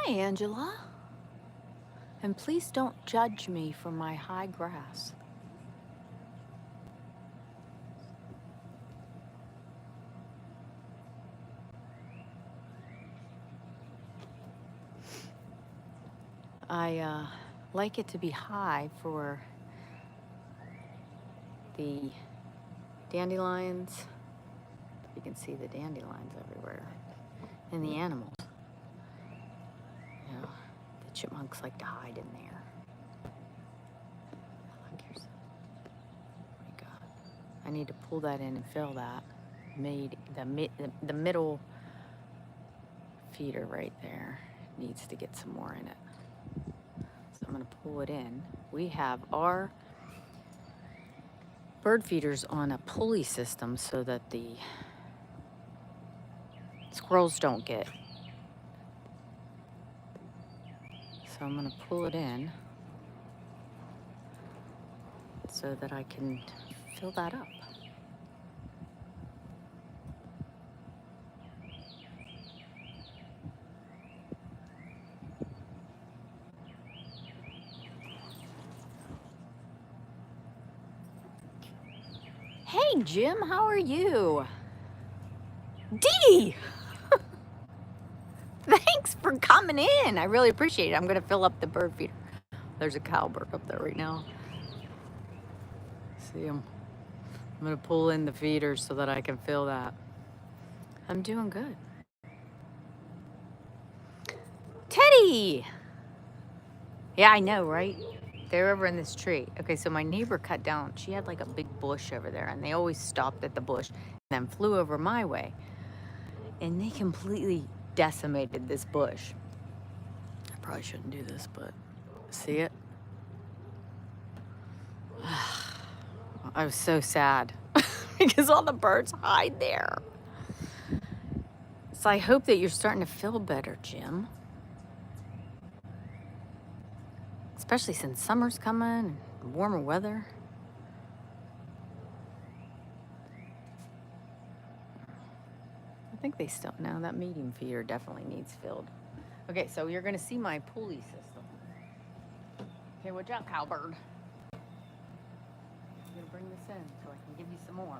Hi, Angela. And please don't judge me for my high grass. I like it to be high for the dandelions. You can see the dandelions everywhere. And the animals. You know, the chipmunks like to hide in there. Look, here's, what do you got? I need to pull that in and fill that. Made the middle feeder right there needs to get some more in it. So I'm going to pull it in. We have our bird feeders on a pulley system so that the squirrels don't get. So I'm going to pull it in so that I can fill that up. Hey, Jim, how are you? Dee! Thanks for coming in. I really appreciate it. I'm going to fill up the bird feeder. There's a cowbird up there right now. See him? I'm going to pull in the feeder so that I can fill that. I'm doing good. Teddy! Yeah, I know, right? They're over in this tree. Okay, so my neighbor cut down. She had like a big bush over there, and they always stopped at the bush and then flew over my way. And they completely decimated this bush. I probably shouldn't do this, but see it? I was so sad because all the birds hide there. So I hope that you're starting to feel better, Jim. Especially since summer's coming and warmer weather. I think they still, no, that medium feeder definitely needs filled. Okay, so you're gonna see my pulley system. Okay, watch out, cowbird. I'm gonna bring this in so I can give you some more.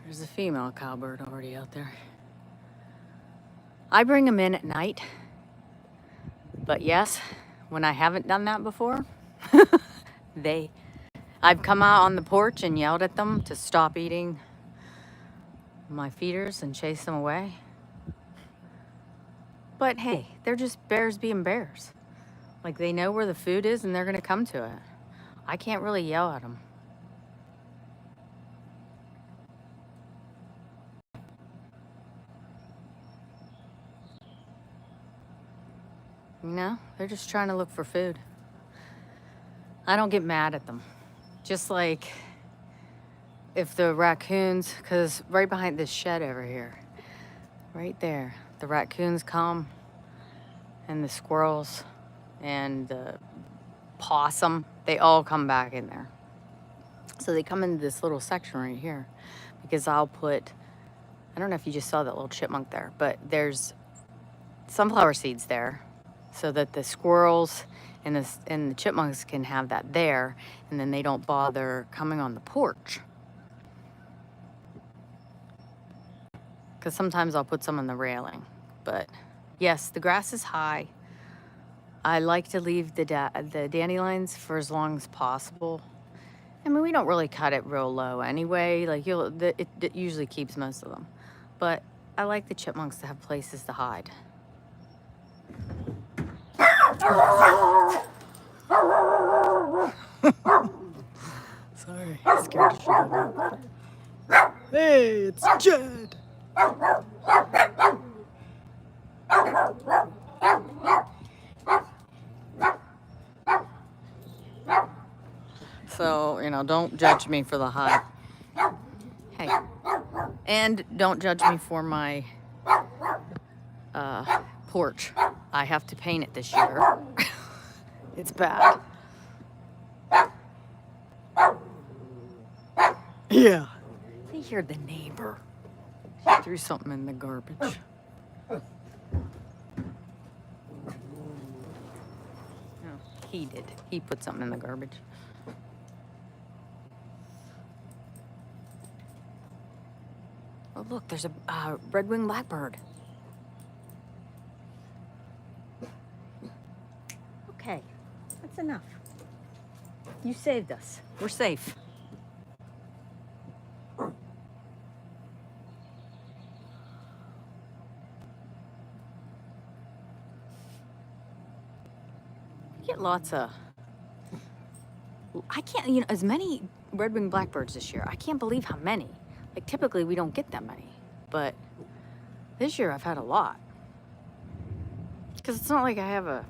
There's a female cowbird already out there. I bring them in at night. But yes, when I haven't done that before, I've come out on the porch and yelled at them to stop eating my feeders and chase them away. But hey, they're just bears being bears. Like they know where the food is and they're gonna come to it. I can't really yell at them. You know, they're just trying to look for food. I don't get mad at them. Just like if the raccoons, because right behind this shed over here, right there, the raccoons come and the squirrels and the possum, they all come back in there. So they come into this little section right here because I'll put, I don't know if you just saw that little chipmunk there, but there's sunflower seeds there so that the squirrels and the chipmunks can have that there, and then they don't bother coming on the porch. Because sometimes I'll put some on the railing. But yes, the grass is high. I like to leave the dandelions for as long as possible I mean, we don't really cut it real low anyway. Like it usually keeps most of them. But I like the chipmunks to have places to hide. Sorry, I scared the shit out of me. Hey, it's Jed. So, you know, don't judge me for the hide. Hey. And don't judge me for my porch. I have to paint it this year. It's bad. Yeah. I hear the neighbor. She threw something in the garbage. No, he did. He put something in the garbage. Oh, look, there's a red-winged blackbird. Okay, that's enough. You saved us. We're safe. You get lots of... I can't, you know, as many red-winged blackbirds this year. I can't believe how many. Like, typically we don't get that many. But this year I've had a lot. Because it's not like I have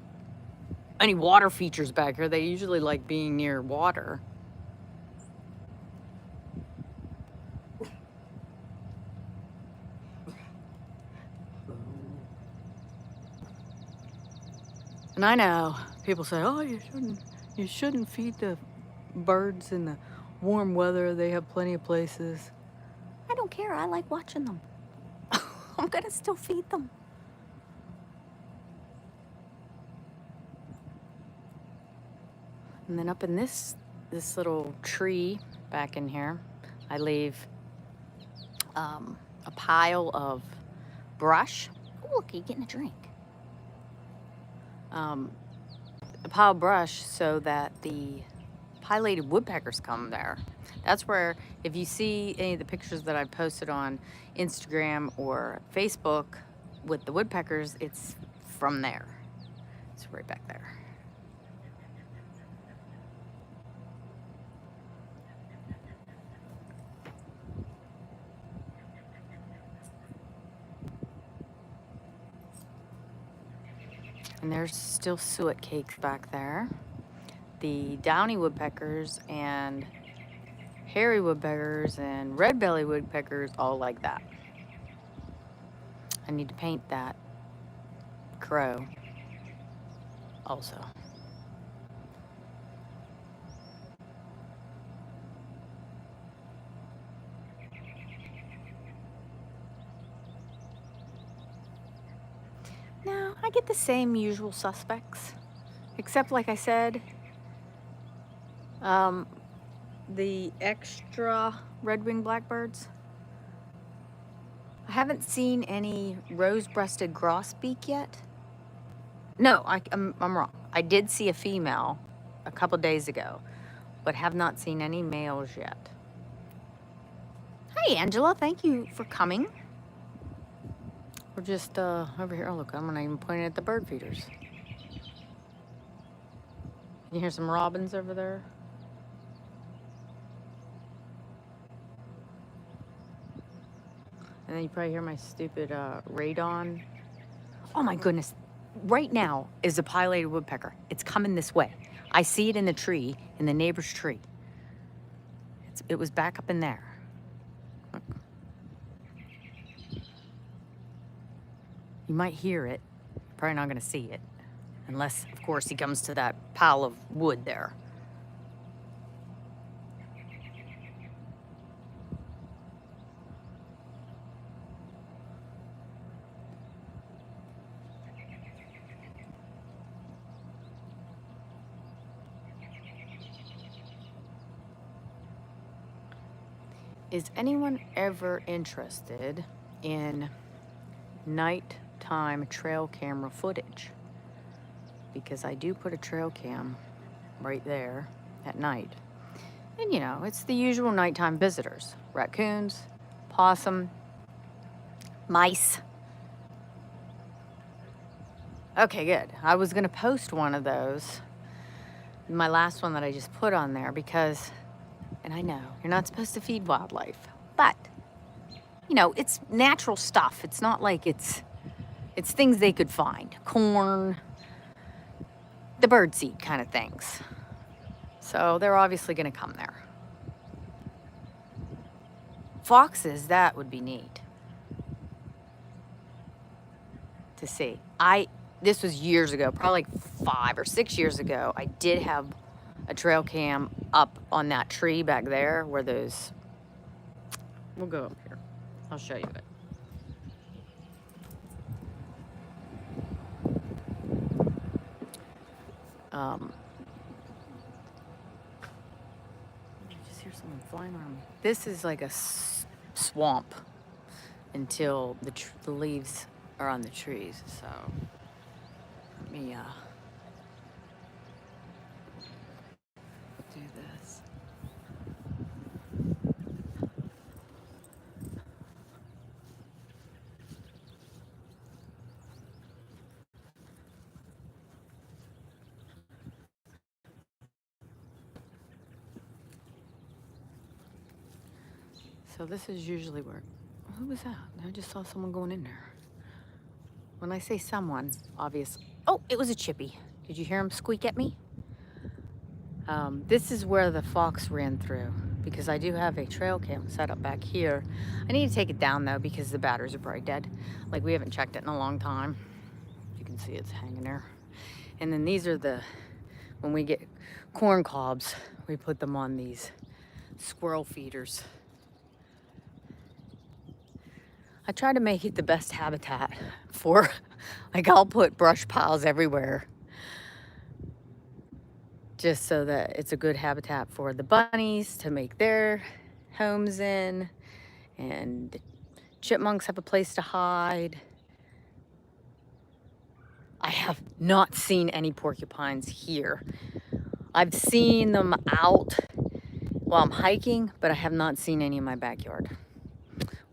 any water features back here. They usually like being near water. And I know people say, oh, you shouldn't feed the birds in the warm weather. They have plenty of places. I don't care. I like watching them. I'm gonna still feed them. And then up in this little tree back in here, I leave a pile of brush. Oh, look, you're getting a drink. A pile of brush so that the pileated woodpeckers come there. That's where, if you see any of the pictures that I've posted on Instagram or Facebook with the woodpeckers, it's from there. It's right back there. And there's still suet cakes back there. The downy woodpeckers and hairy woodpeckers and red-bellied woodpeckers all like that. I need to paint that crow also. Now, I get the same usual suspects, except like I said, the extra red-winged blackbirds. I haven't seen any rose-breasted grosbeak yet. No, I'm wrong. I did see a female a couple days ago, but have not seen any males yet. Hi, Angela. Thank you for coming. We're just over here. Oh, look, I'm not even pointing at the bird feeders. You hear some robins over there? And then you probably hear my stupid radon. Oh my goodness. Right now is a pileated woodpecker. It's coming this way. I see it in the tree, in the neighbor's tree. It was back up in there. Look. You might hear it. You're probably not gonna see it. Unless, of course, he comes to that pile of wood there. Is anyone ever interested in nighttime trail camera footage? Because I do put a trail cam right there at night. And you know, it's the usual nighttime visitors. Raccoons, possum, mice. Okay, good. I was gonna post one of those, my last one that I just put on there, because, and I know, you're not supposed to feed wildlife, but, you know, it's natural stuff. It's not like it's things they could find. Corn, the birdseed kind of things. So they're obviously gonna come there. Foxes, that would be neat to see. This was years ago, probably like 5 or 6 years ago. I did have a trail cam up on that tree back there where those, we'll go up here. I'll show you it. I just hear someone flying around me. This is like a swamp until the leaves are on the trees. So let me do this. So this is usually where, who was that? I just saw someone going in there. When I say someone, obvious. Oh, it was a chippy. Did you hear him squeak at me? This is where the fox ran through, because I do have a trail cam set up back here. I need to take it down though, because the batteries are probably dead. Like, we haven't checked it in a long time. You can see it's hanging there. And then these are when we get corn cobs, we put them on these squirrel feeders. I try to make it the best habitat for, like, I'll put brush piles everywhere just so that it's a good habitat for the bunnies to make their homes in, and the chipmunks have a place to hide. I have not seen any porcupines here. I've seen them out while I'm hiking, but I have not seen any in my backyard,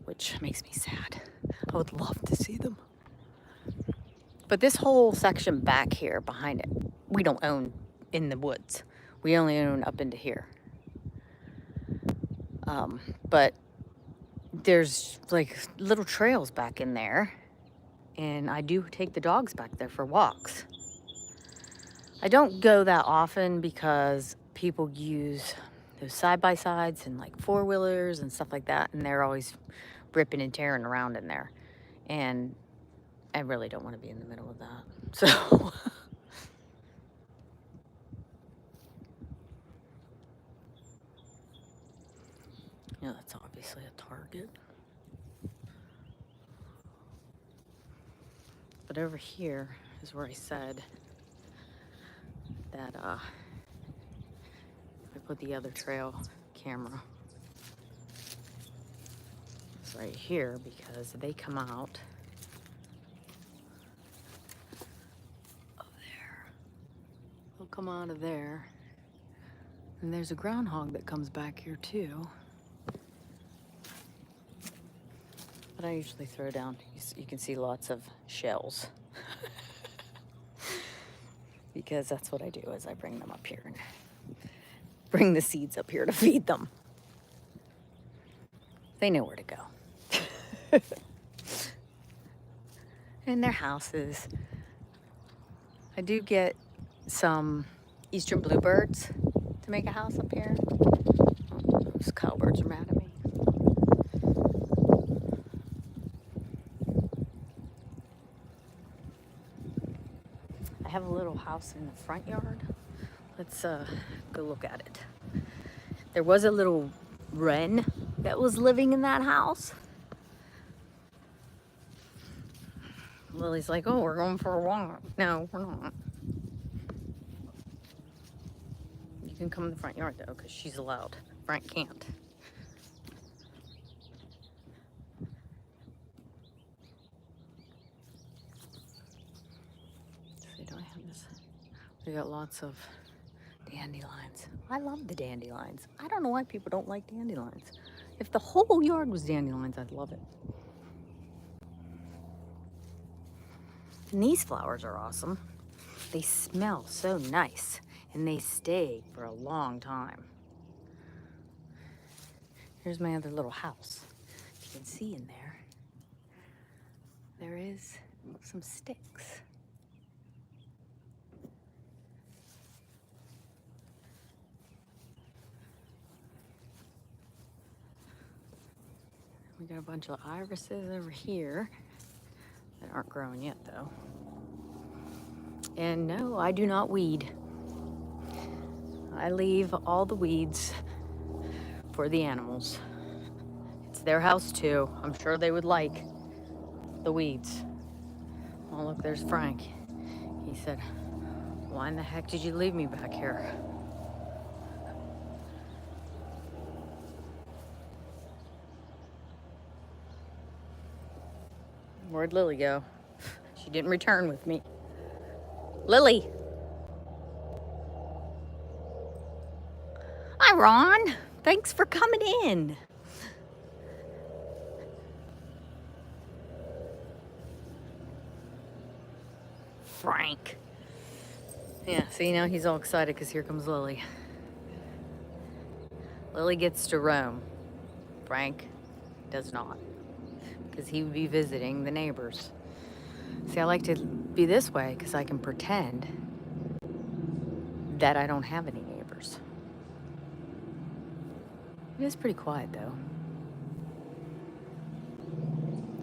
which makes me sad. I would love to see them. But this whole section back here behind it, we don't own in the woods. We only own up into here. But there's like little trails back in there, and I do take the dogs back there for walks. I don't go that often because people use those side-by-sides and like four-wheelers and stuff like that, and they're always ripping and tearing around in there. And I really don't want to be in the middle of that. So yeah, that's obviously a target. But over here is where I said that I put the other trail camera. It's right here because they come out of there. They'll come out of there. And there's a groundhog that comes back here too. But I usually throw down, you can see lots of shells. Because that's what I do, is I bring them up here and bring the seeds up here to feed them. They know where to go. And their houses. I do get some eastern bluebirds to make a house up here. Oh, those cowbirds are mad at me. I have a little house in the front yard. Let's go look at it. There was a little wren that was living in that house. Lily's like, oh, we're going for a walk. No, we're not. You can come in the front yard though, because she's allowed. Frank can't. See, do I have this? We got lots of Dandelions. I love the dandelions. I don't know why people don't like dandelions. If the whole yard was dandelions, I'd love it. And these flowers are awesome. They smell so nice and they stay for a long time. Here's my other little house. You can see in there is some sticks. We got a bunch of irises over here that aren't growing yet though. And no, I do not weed. I leave all the weeds for the animals. It's their house too. I'm sure they would like the weeds. Oh, look, there's Frank. He said, why in the heck did you leave me back here? Where'd Lily go? She didn't return with me. Lily! Hi, Ron. Thanks for coming in. Frank. Yeah, see, now he's all excited because here comes Lily. Lily gets to roam. Frank does not, because he would be visiting the neighbors. See, I like to be this way because I can pretend that I don't have any neighbors. It is pretty quiet though.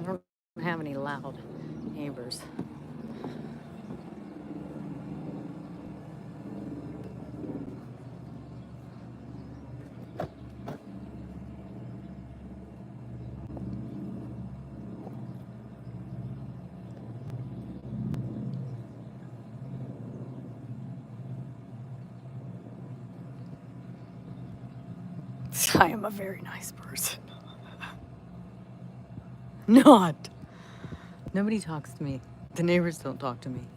I don't have any loud neighbors. I am a very nice person. Not. Nobody talks to me. The neighbors don't talk to me.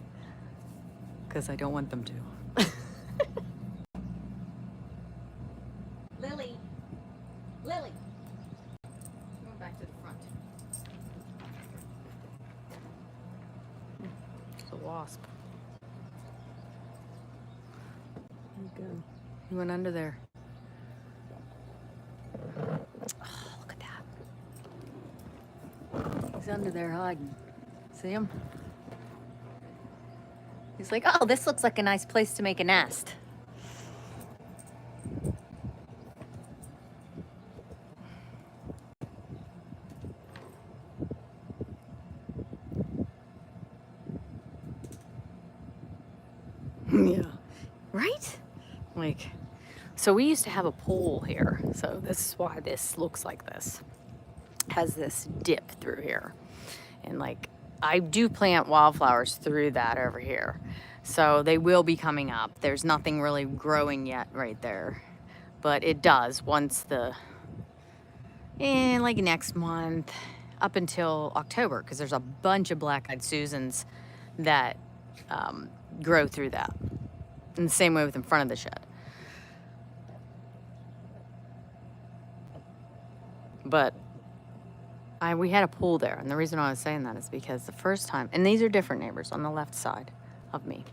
Because I don't want them to. Lily. Lily. Going back to the front. It's a wasp. There you go. He went under there. Oh, look at that. He's under there hiding. See him? He's like, oh, this looks like a nice place to make a nest. Yeah. Right? Like, so we used to have a pool here. So this is why this looks like this. Has this dip through here. And like, I do plant wildflowers through that over here. So they will be coming up. There's nothing really growing yet right there. But it does once like next month up until October, because there's a bunch of black-eyed Susans that grow through that. And the same way with in front of the shed. But we had a pool there, and the reason I was saying that is because the first time, and these are different neighbors on the left side of me,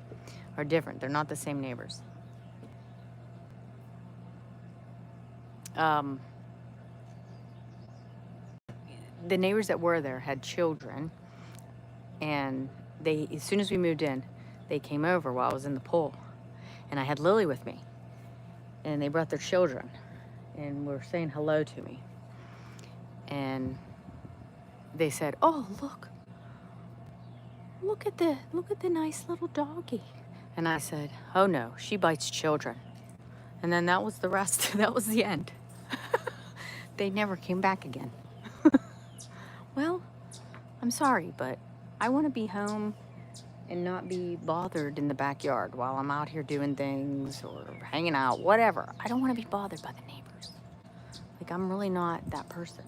are different. They're not the same neighbors. The neighbors that were there had children, and they, as soon as we moved in, they came over while I was in the pool, and I had Lily with me, and they brought their children, and were saying hello to me, and they said, "Oh, look at the nice little doggy," and I said, "Oh no, she bites children," and then that was the rest. That was the end. They never came back again. Well, I'm sorry, but I want to be home and not be bothered in the backyard while I'm out here doing things or hanging out, whatever. I don't want to be bothered by the neighbors. Like, I'm really not that person.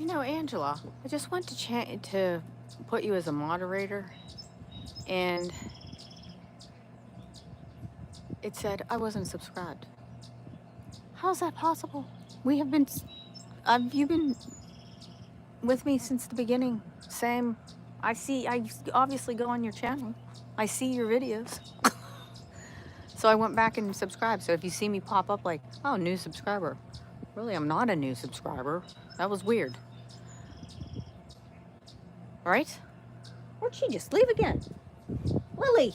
You know, Angela, I just went to put you as a moderator, and it said I wasn't subscribed. How's that possible? We have been, you've been with me since the beginning. Same. I obviously go on your channel. I see your videos. So I went back and subscribed. So if you see me pop up like, oh, new subscriber. Really, I'm not a new subscriber. That was weird. Right? Where'd she just leave again? Lily!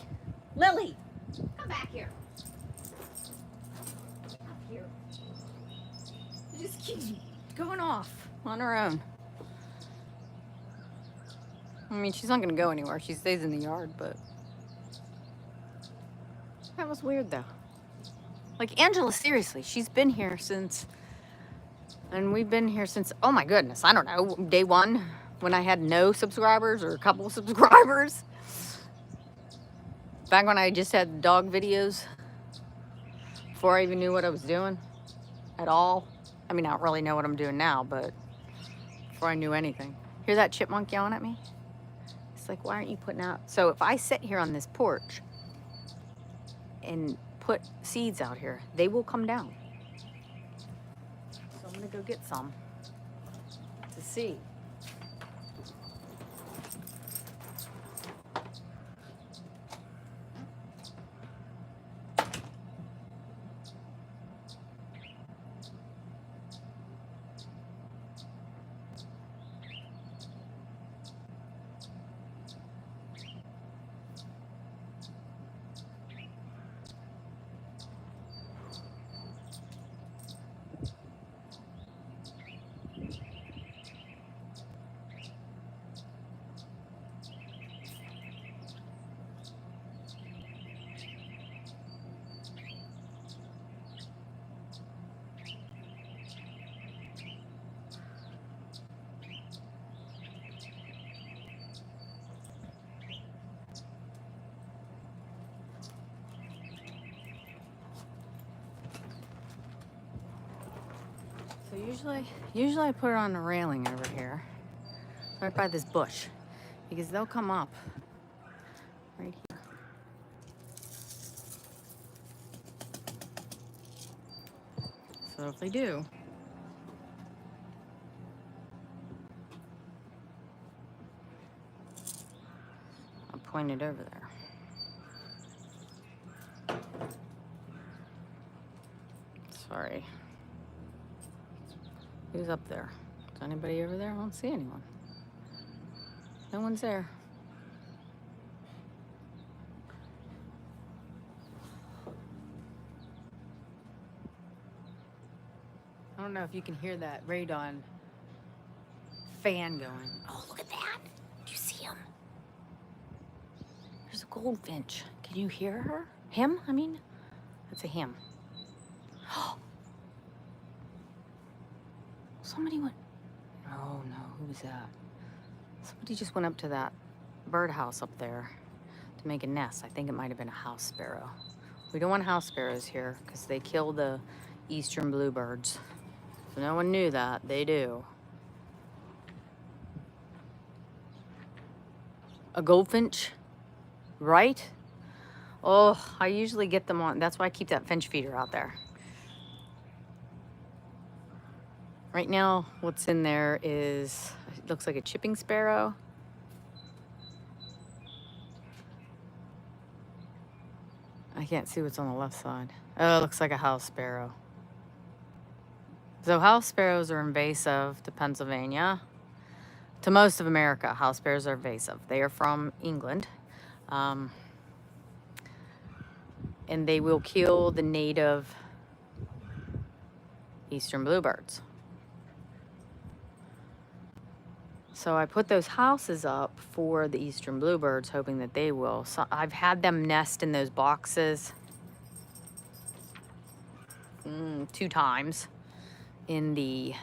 Lily! Come back here. Up here. She just keeps going off on her own. I mean, she's not gonna go anywhere. She stays in the yard, but that was weird though. Like Angela, seriously, she's been here since, and we've been here since, oh my goodness, I don't know, day one when I had no subscribers or a couple subscribers. Back when I just had dog videos before I even knew what I was doing at all. I mean, I don't really know what I'm doing now, but before I knew anything. Hear that chipmunk yelling at me? It's like, why aren't you putting out? So if I sit here on this porch and put seeds out here, they will come down. So I'm gonna go get some to see. So usually I put it on the railing over here, right by this bush, because they'll come up right here. So if they do, I'll point it over there. Sorry. Who's up there? Is anybody over there? I don't see anyone. No one's there. I don't know if you can hear that radon fan going. Oh, look at that. Do you see him? There's a goldfinch. Can you hear her? Him? I mean, that's a him. Somebody went. Oh no, who was that? Somebody just went up to that birdhouse up there to make a nest. I think it might have been a house sparrow. We don't want house sparrows here because they kill the eastern bluebirds. So no one knew that. They do. A goldfinch, right? Oh, I usually get them on. That's why I keep that finch feeder out there. Right now, what's in there is, it looks like a chipping sparrow. I can't see what's on the left side. Oh, it looks like a house sparrow. So house sparrows are invasive to Pennsylvania. To most of America, house sparrows are invasive. They are from England. And they will kill the native eastern bluebirds. So I put those houses up for the eastern bluebirds, hoping that they will. So I've had them nest in those boxes 2 times in the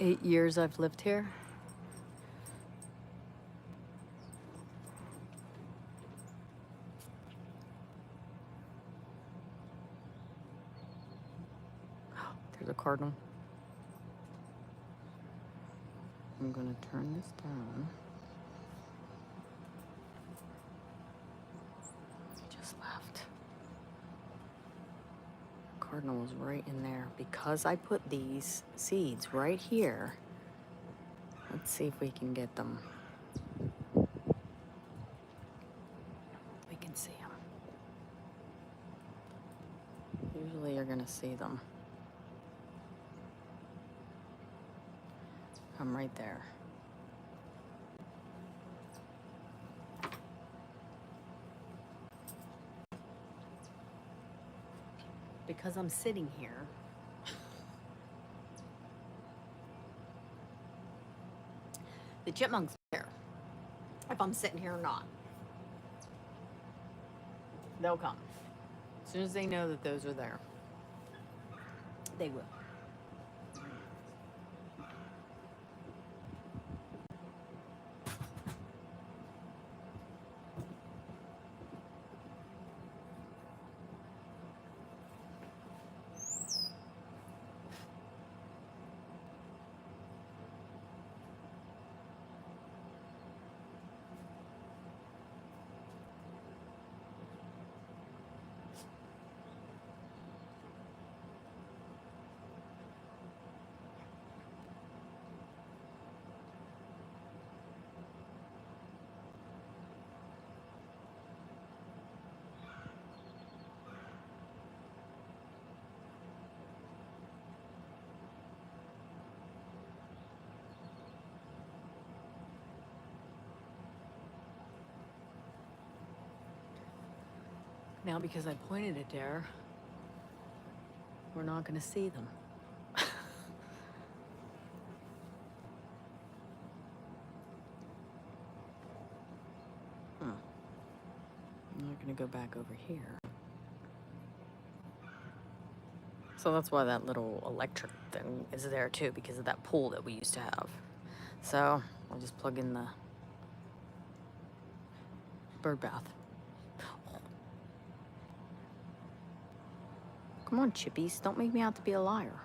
8 years I've lived here. There's a cardinal. I'm gonna turn this down. He just left. Cardinal was right in there. Because I put these seeds right here, let's see if we can get them. We can see them. Usually you're gonna see them. I'm right there. Because I'm sitting here, the chipmunks are there. If I'm sitting here or not, they'll come. As soon as they know that those are there, they will. Now, because I pointed it there, we're not going to see them. I'm not going to go back over here. So that's why that little electric thing is there too, because of that pool that we used to have. So I'll just plug in the bird bath. Come on, chippies. Don't make me out to be a liar.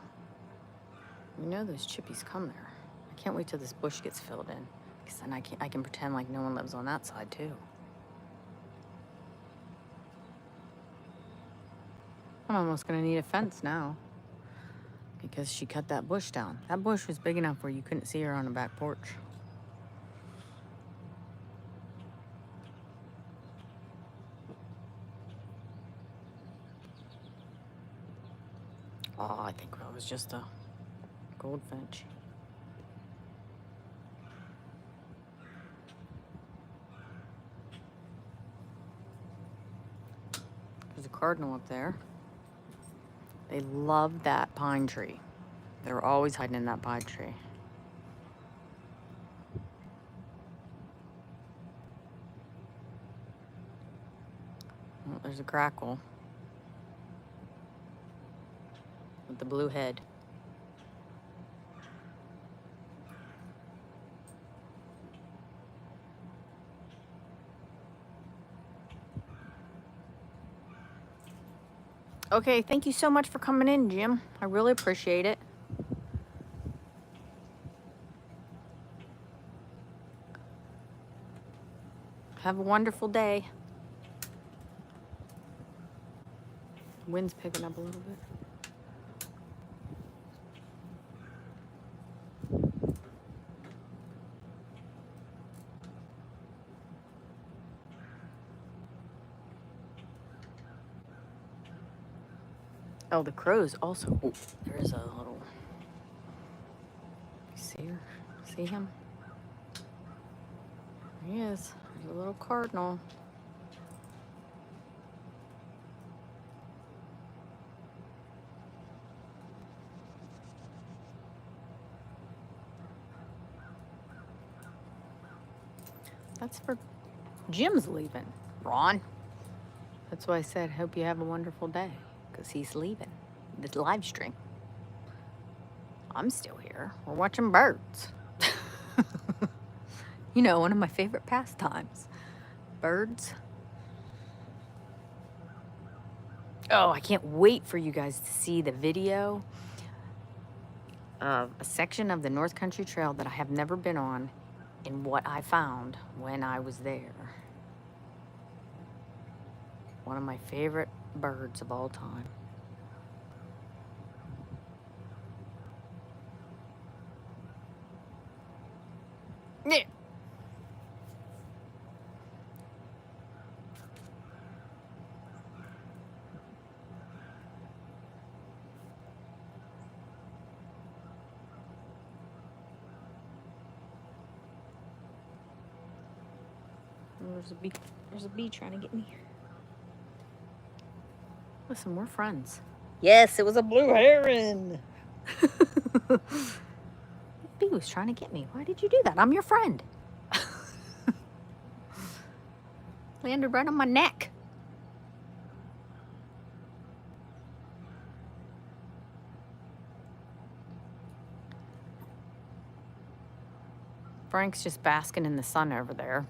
You know those chippies come there. I can't wait till this bush gets filled in, because then I can pretend like no one lives on that side too. I'm almost gonna need a fence now, because she cut that bush down. That bush was big enough where you couldn't see her on the back porch. Oh, I think that was just a goldfinch. There's a cardinal up there. They love that pine tree. They're always hiding in that pine tree. Oh, there's a grackle with the blue head. Okay, thank you so much for coming in, Jim. I really appreciate it. Have a wonderful day. Wind's picking up a little bit. Oh, the crows also. Oh, there is a little. See her? See him? There he is. There's a little cardinal. That's for Jim's leaving, Ron. That's why I said, hope you have a wonderful day, because he's leaving the live stream. I'm still here. We're watching birds. You know, one of my favorite pastimes. Birds. Oh, I can't wait for you guys to see the video of a section of the North Country Trail that I have never been on and what I found when I was there. One of my favorite birds of all time. Yeah. There's a bee. There's a bee trying to get me. Listen, we're friends. Yes, it was a blue heron. Bee was trying to get me. Why did you do that? I'm your friend. Landed right on my neck. Frank's just basking in the sun over there.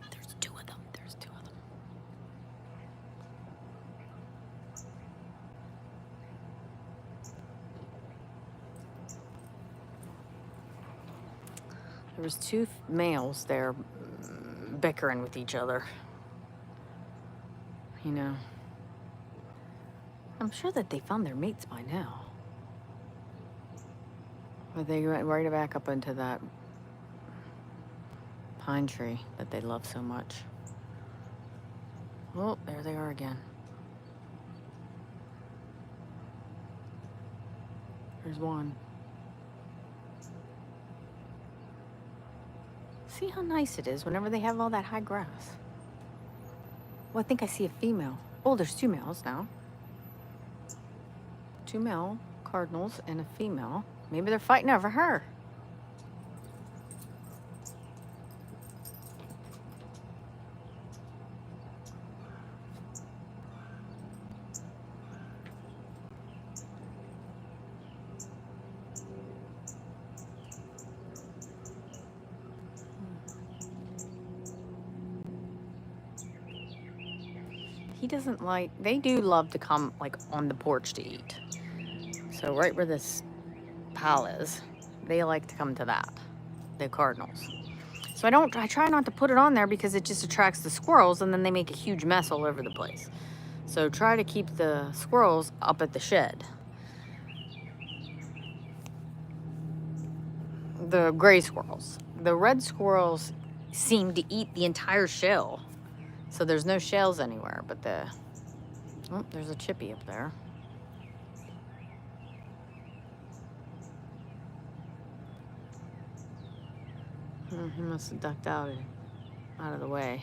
There's two of them. There's two of them. There was two males there bickering with each other. You know, I'm sure that they found their mates by now. But they went right back up into that pine tree that they love so much. Oh, there they are again. There's one. See how nice it is whenever they have all that high grass. Well, I think I see a female. Oh, there's two males now. Two male cardinals and a female. Maybe they're fighting over her. He doesn't like, they do love to come like on the porch to eat. So right where this pile is, they like to come to that, the cardinals. So I try not to put it on there because it just attracts the squirrels and then they make a huge mess all over the place. So try to keep the squirrels up at the shed. The gray squirrels. The red squirrels seem to eat the entire shell. So there's no shells anywhere, but oh, there's a chippy up there. He must have ducked out of the way.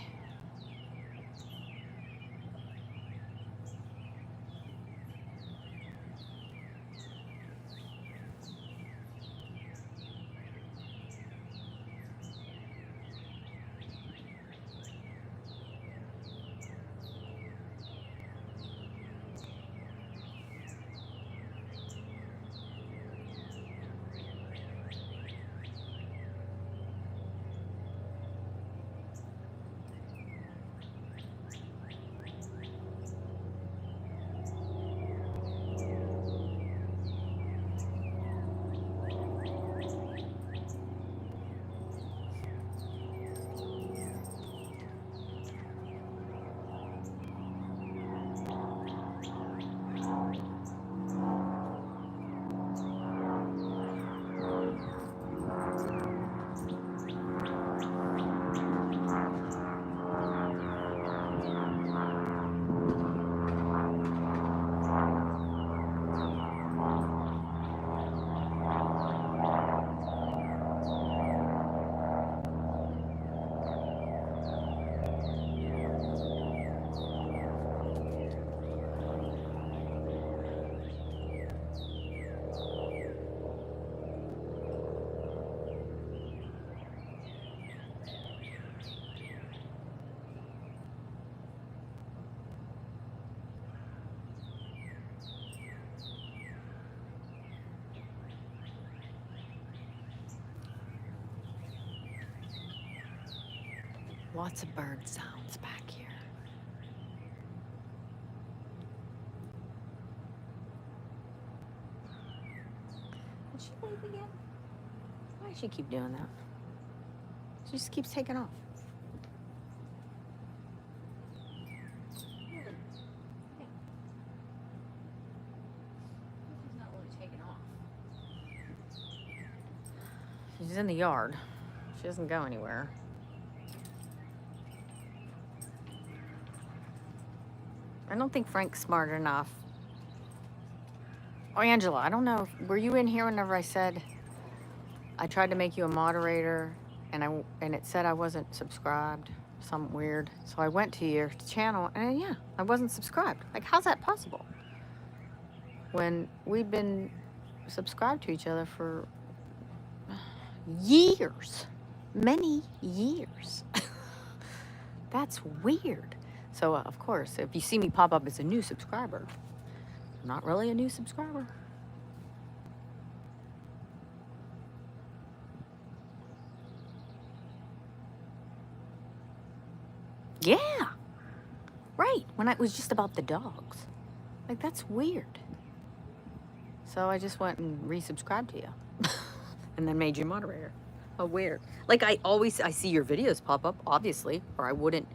Lots of bird sounds back here. Did she leave again? Why does she keep doing that? She just keeps taking off. Really? Yeah. She's not really taking off. She's in the yard. She doesn't go anywhere. I don't think Frank's smart enough. Oh, Angela, I don't know. Were you in here whenever I said I tried to make you a moderator and it said I wasn't subscribed? Something weird. So I went to your channel and yeah, I wasn't subscribed. Like, how's that possible? When we've been subscribed to each other for years, many years. That's weird. So, of course, if you see me pop up as a new subscriber, I'm not really a new subscriber. Yeah, right. When it was just about the dogs. Like, that's weird. So I just went and resubscribed to you and then made you moderator. Oh, weird. Like, I see your videos pop up, obviously, or I wouldn't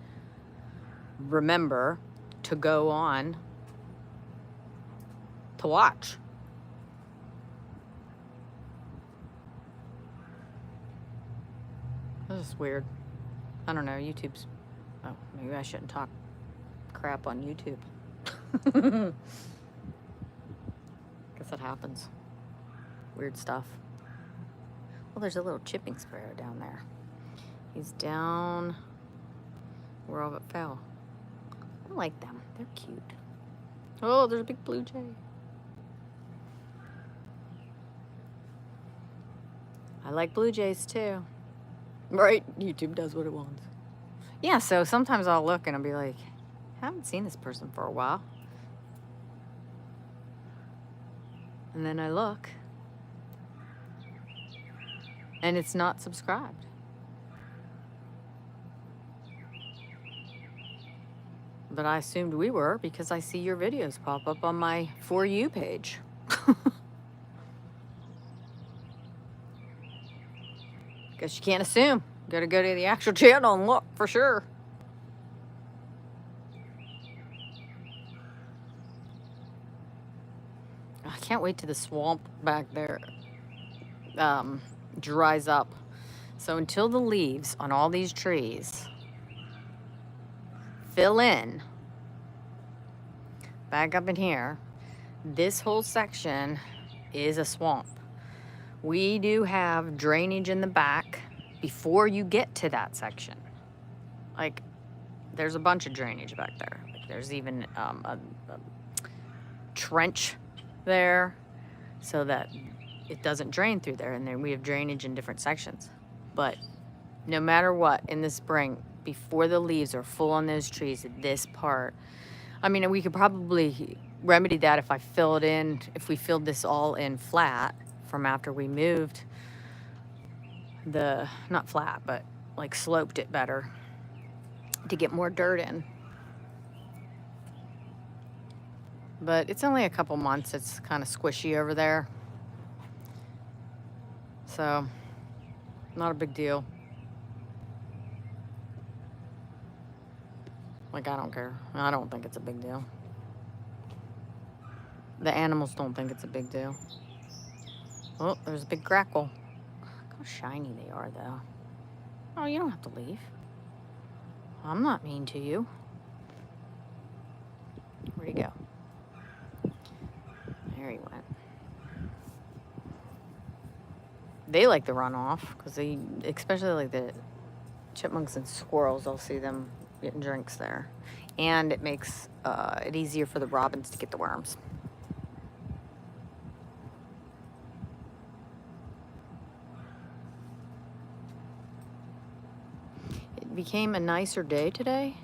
remember to go on to watch. This is weird. I don't know, YouTube's... Oh, maybe I shouldn't talk crap on YouTube. Guess that happens. Weird stuff. Well, there's a little chipping sparrow down there. He's down where all of it fell. I like them. They're cute. Oh, there's a big blue jay. I like blue jays too. Right? YouTube does what it wants. Yeah, so sometimes I'll look and I'll be like, I haven't seen this person for a while. And then I look and it's not subscribed. But I assumed we were because I see your videos pop up on my For You page. Guess you can't assume. Gotta go to the actual channel and look for sure. I can't wait till the swamp back there dries up. So until the leaves on all these trees fill in, back up in here, this whole section is a swamp. We do have drainage in the back before you get to that section. Like, there's a bunch of drainage back there. Like, there's even a trench there so that it doesn't drain through there. And then we have drainage in different sections. But no matter what, in the spring, before the leaves are full on those trees, this part, I mean, we could probably remedy that if I fill it in, if we filled this all in flat from after we moved not flat, but like sloped it better to get more dirt in. But it's only a couple months. It's kind of squishy over there. So, not a big deal. Like, I don't care. I don't think it's a big deal. The animals don't think it's a big deal. Oh, there's a big grackle. Look how shiny they are, though. Oh, you don't have to leave. I'm not mean to you. Where'd he go? There he went. They like the runoff because they, especially like the chipmunks and squirrels, I'll see them getting drinks there. And it makes it easier for the robins to get the worms. It became a nicer day today.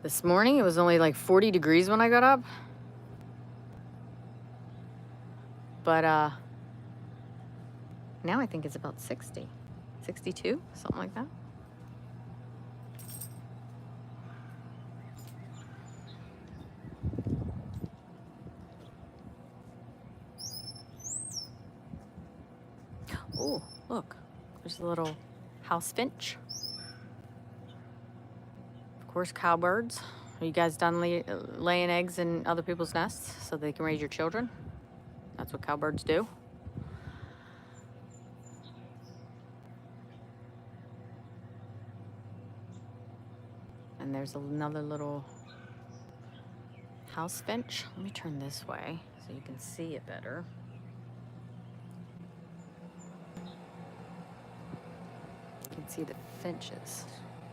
This morning it was only like 40 degrees when I got up. But now I think it's about 60, 62, something like that. Oh, look, there's a little house finch. Of course, cowbirds. Are you guys done laying eggs in other people's nests so they can raise your children? That's what cowbirds do. And there's another little house finch. Let me turn this way so you can see it better. You can see the finches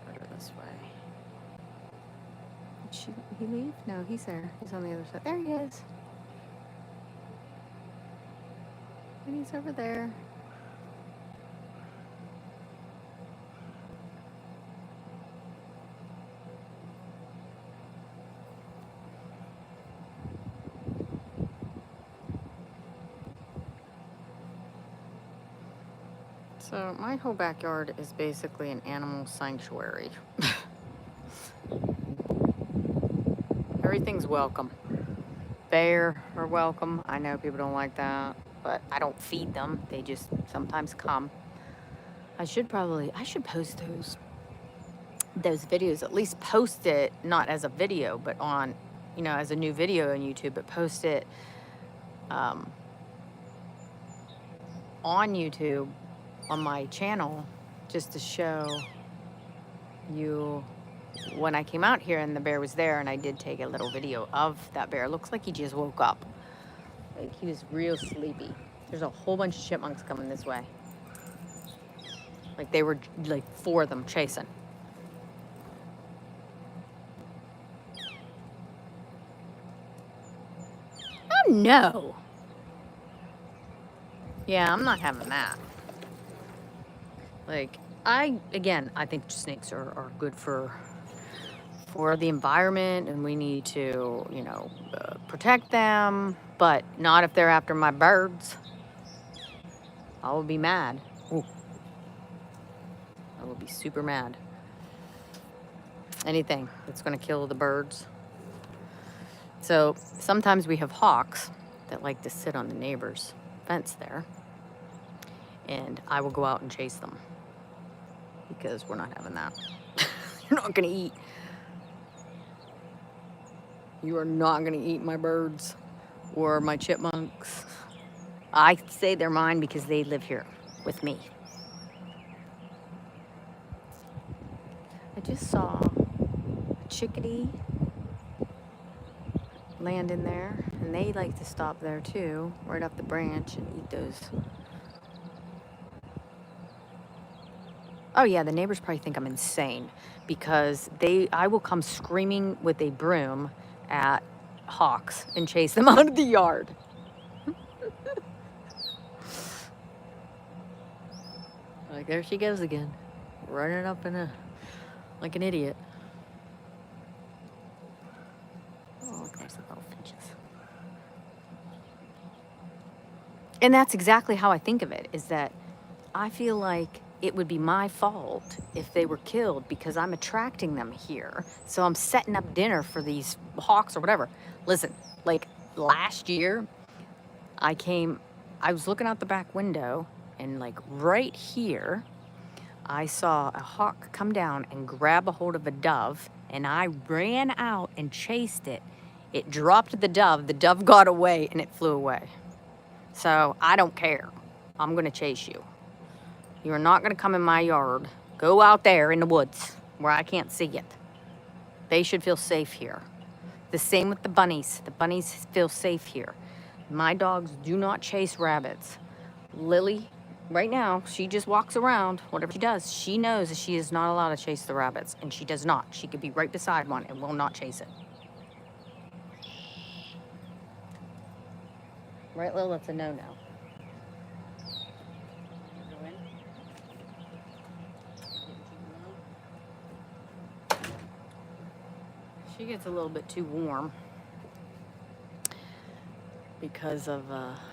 better this way. Did he leave? No, he's there. He's on the other side. There he is. And he's over there. So my whole backyard is basically an animal sanctuary. Everything's welcome. Bear are welcome. I know people don't like that, but I don't feed them. They just sometimes come. I should post those videos, at least post it, not as a video, but on, as a new video on YouTube, but post it on YouTube on my channel just to show you when I came out here and the bear was there, and I did take a little video of that bear. It looks like he just woke up. Like he was real sleepy. There's a whole bunch of chipmunks coming this way. Like they were like 4 of them chasing. Oh no. Yeah, I'm not having that. Like, I think snakes are good for the environment, and we need to, protect them, but not if they're after my birds. I will be mad. Ooh. I will be super mad. Anything that's going to kill the birds. So sometimes we have hawks that like to sit on the neighbor's fence there, and I will go out and chase them because we're not having that. You're not going to eat. You are not going to eat my birds or my chipmunks. I say they're mine because they live here with me. I just saw a chickadee land in there, and they like to stop there too, right up the branch, and eat those. Oh yeah, the neighbors probably think I'm insane because I will come screaming with a broom at hawks and chase them out of the yard. Like, there she goes again, running up like an idiot. Oh, look, there's the little finches. And that's exactly how I think of it, is that I feel like it would be my fault if they were killed because I'm attracting them here. So I'm setting up dinner for these hawks or whatever. Listen, like last year, I was looking out the back window, and like right here, I saw a hawk come down and grab a hold of a dove, and I ran out and chased it. It dropped the dove got away, and it flew away. So I don't care. I'm gonna chase you. You're not gonna come in my yard. Go out there in the woods where I can't see it. They should feel safe here. The same with the bunnies. The bunnies feel safe here. My dogs do not chase rabbits. Lily, right now, she just walks around. Whatever she does, she knows that she is not allowed to chase the rabbits, and she does not. She could be right beside one and will not chase it. Right, Lil? That's a no-no. She gets a little bit too warm because of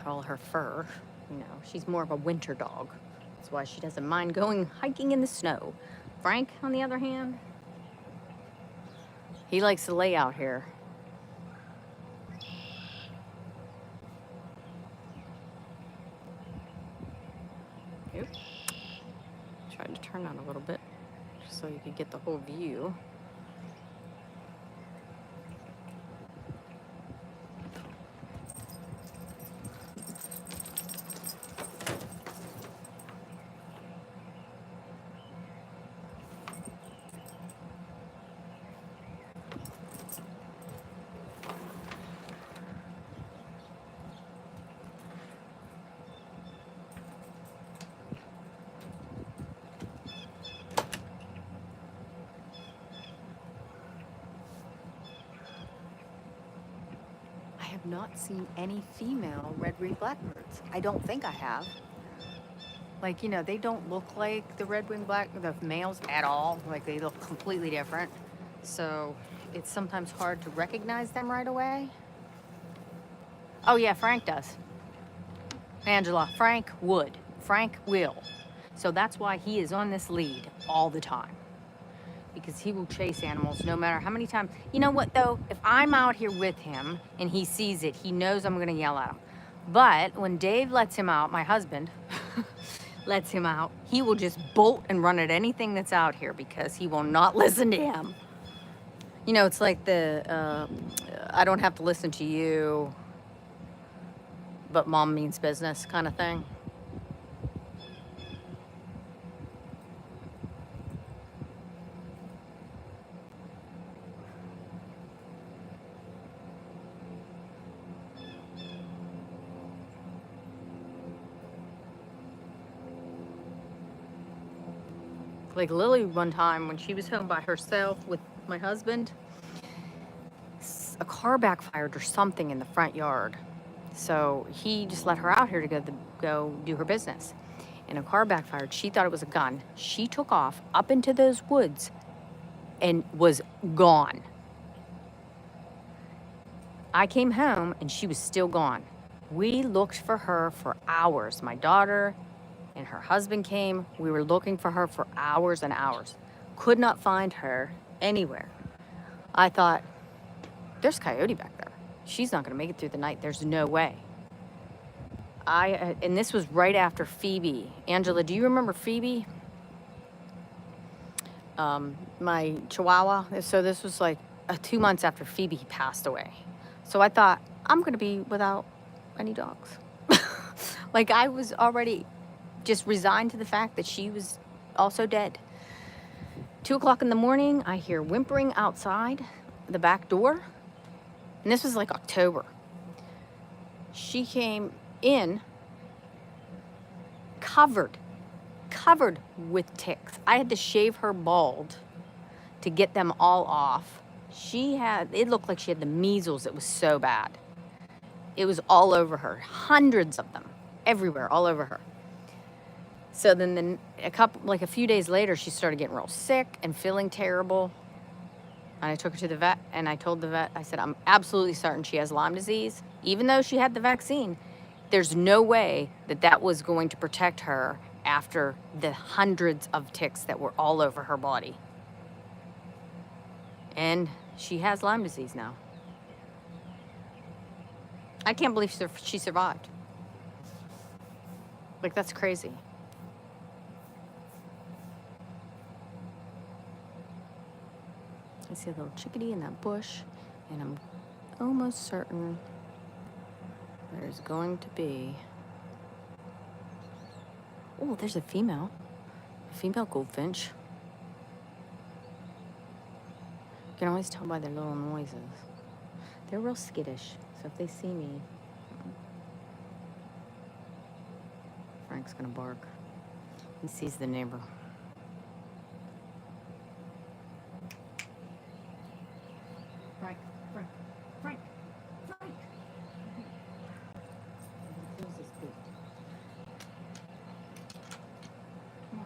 all her fur. She's more of a winter dog. That's why she doesn't mind going hiking in the snow. Frank, on the other hand, he likes to lay out here. turn that a little bit just so you can get the whole view. I have not seen any female red-winged blackbirds. I don't think I have. Like, you know, they don't look like the red-winged the males at all. Like, they look completely different. So it's sometimes hard to recognize them right away. Oh yeah, Frank does. Angela, Frank would. Frank will. So that's why he is on this lead all the time. Because he will chase animals no matter how many times. You know what though? If I'm out here with him and he sees it, he knows I'm gonna yell at him. But when Dave lets him out, my husband lets him out, he will just bolt and run at anything that's out here because he will not listen to him. You know, it's like the, I don't have to listen to you, but mom means business kind of thing. Like Lily one time when she was home by herself with my husband, a car backfired or something in the front yard. So he just let her out here to go do her business. And a car backfired. She thought it was a gun. She took off up into those woods and was gone. I came home and she was still gone. We looked for her for hours. My daughter and her husband came. We were looking for her for hours and hours. Could not find her anywhere. I thought, there's Coyote back there. She's not gonna make it through the night. There's no way. And this was right after Phoebe. Angela, do you remember Phoebe? My Chihuahua. So this was like 2 months after Phoebe passed away. So I thought, I'm gonna be without any dogs. Like I was already just resigned to the fact that she was also dead. 2 o'clock in the morning, I hear whimpering outside the back door. And this was like October. She came in covered with ticks. I had to shave her bald to get them all off. It looked like she had the measles. It was so bad. It was all over her, hundreds of them, everywhere, all over her. So then a few days later, she started getting real sick and feeling terrible. And I took her to the vet and I told the vet, I said, I'm absolutely certain she has Lyme disease. Even though she had the vaccine, there's no way that was going to protect her after the hundreds of ticks that were all over her body. And she has Lyme disease now. I can't believe she survived. Like, that's crazy. I see a little chickadee in that bush, and I'm almost certain there's going to be... Oh, there's a female goldfinch. You can always tell by their little noises. They're real skittish, so if they see me, Frank's gonna bark. He sees the neighbor. Frank. Close this gate. Come on.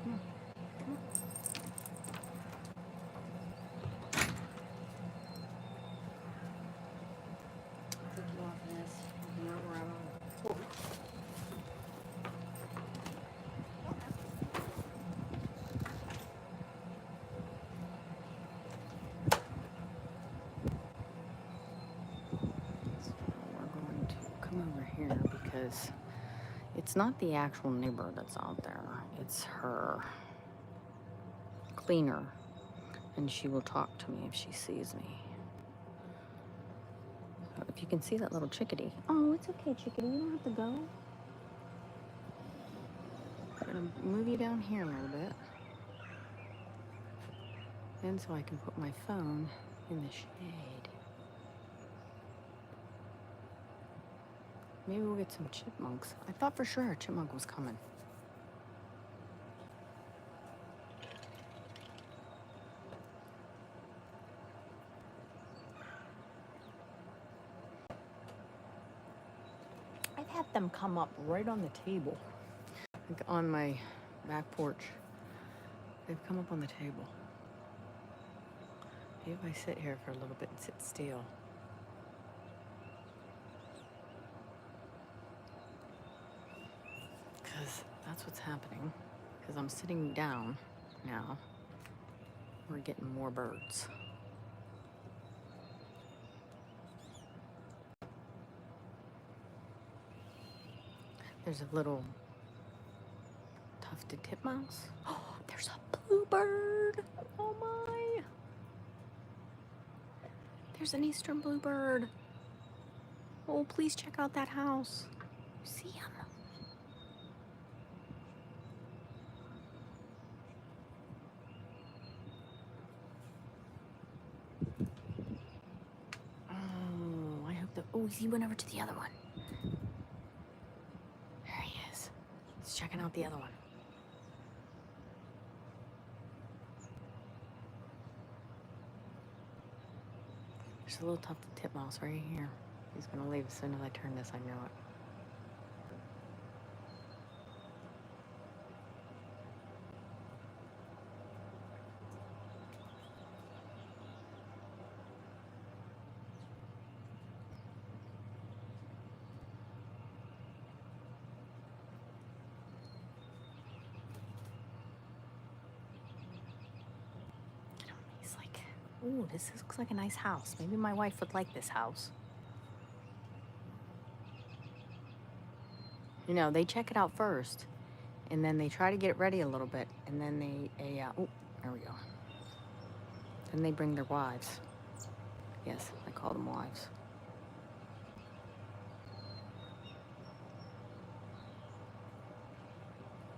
Come on. Take you off this. You know where I'm on. We're going to come over here because It's not the actual neighbor that's out there. It's her cleaner. And she will talk to me if she sees me. So if you can see that little chickadee. Oh, it's okay, chickadee. You don't have to go. I'm gonna move you down here a little bit. And so I can put my phone in the shade. Maybe we'll get some chipmunks. I thought for sure a chipmunk was coming. I've had them come up right on the table. Like on my back porch. They've come up on the table. Maybe if I sit here for a little bit and sit still. Because that's what's happening. Because I'm sitting down now. We're getting more birds. There's a little tufted titmouse. Oh, there's a bluebird. Oh my. There's an eastern bluebird. Oh, please check out that house. See him? Oh, I hope that. Oh, he went over to the other one. There he is. He's checking out the other one. There's a little tufted titmouse right here. He's gonna leave as soon as I turn this. I know it. He's like, ooh, this looks like a nice house. Maybe my wife would like this house. You know, they check it out first, and then they try to get it ready a little bit, and then oh, there we go. Then they bring their wives. Yes, I call them wives.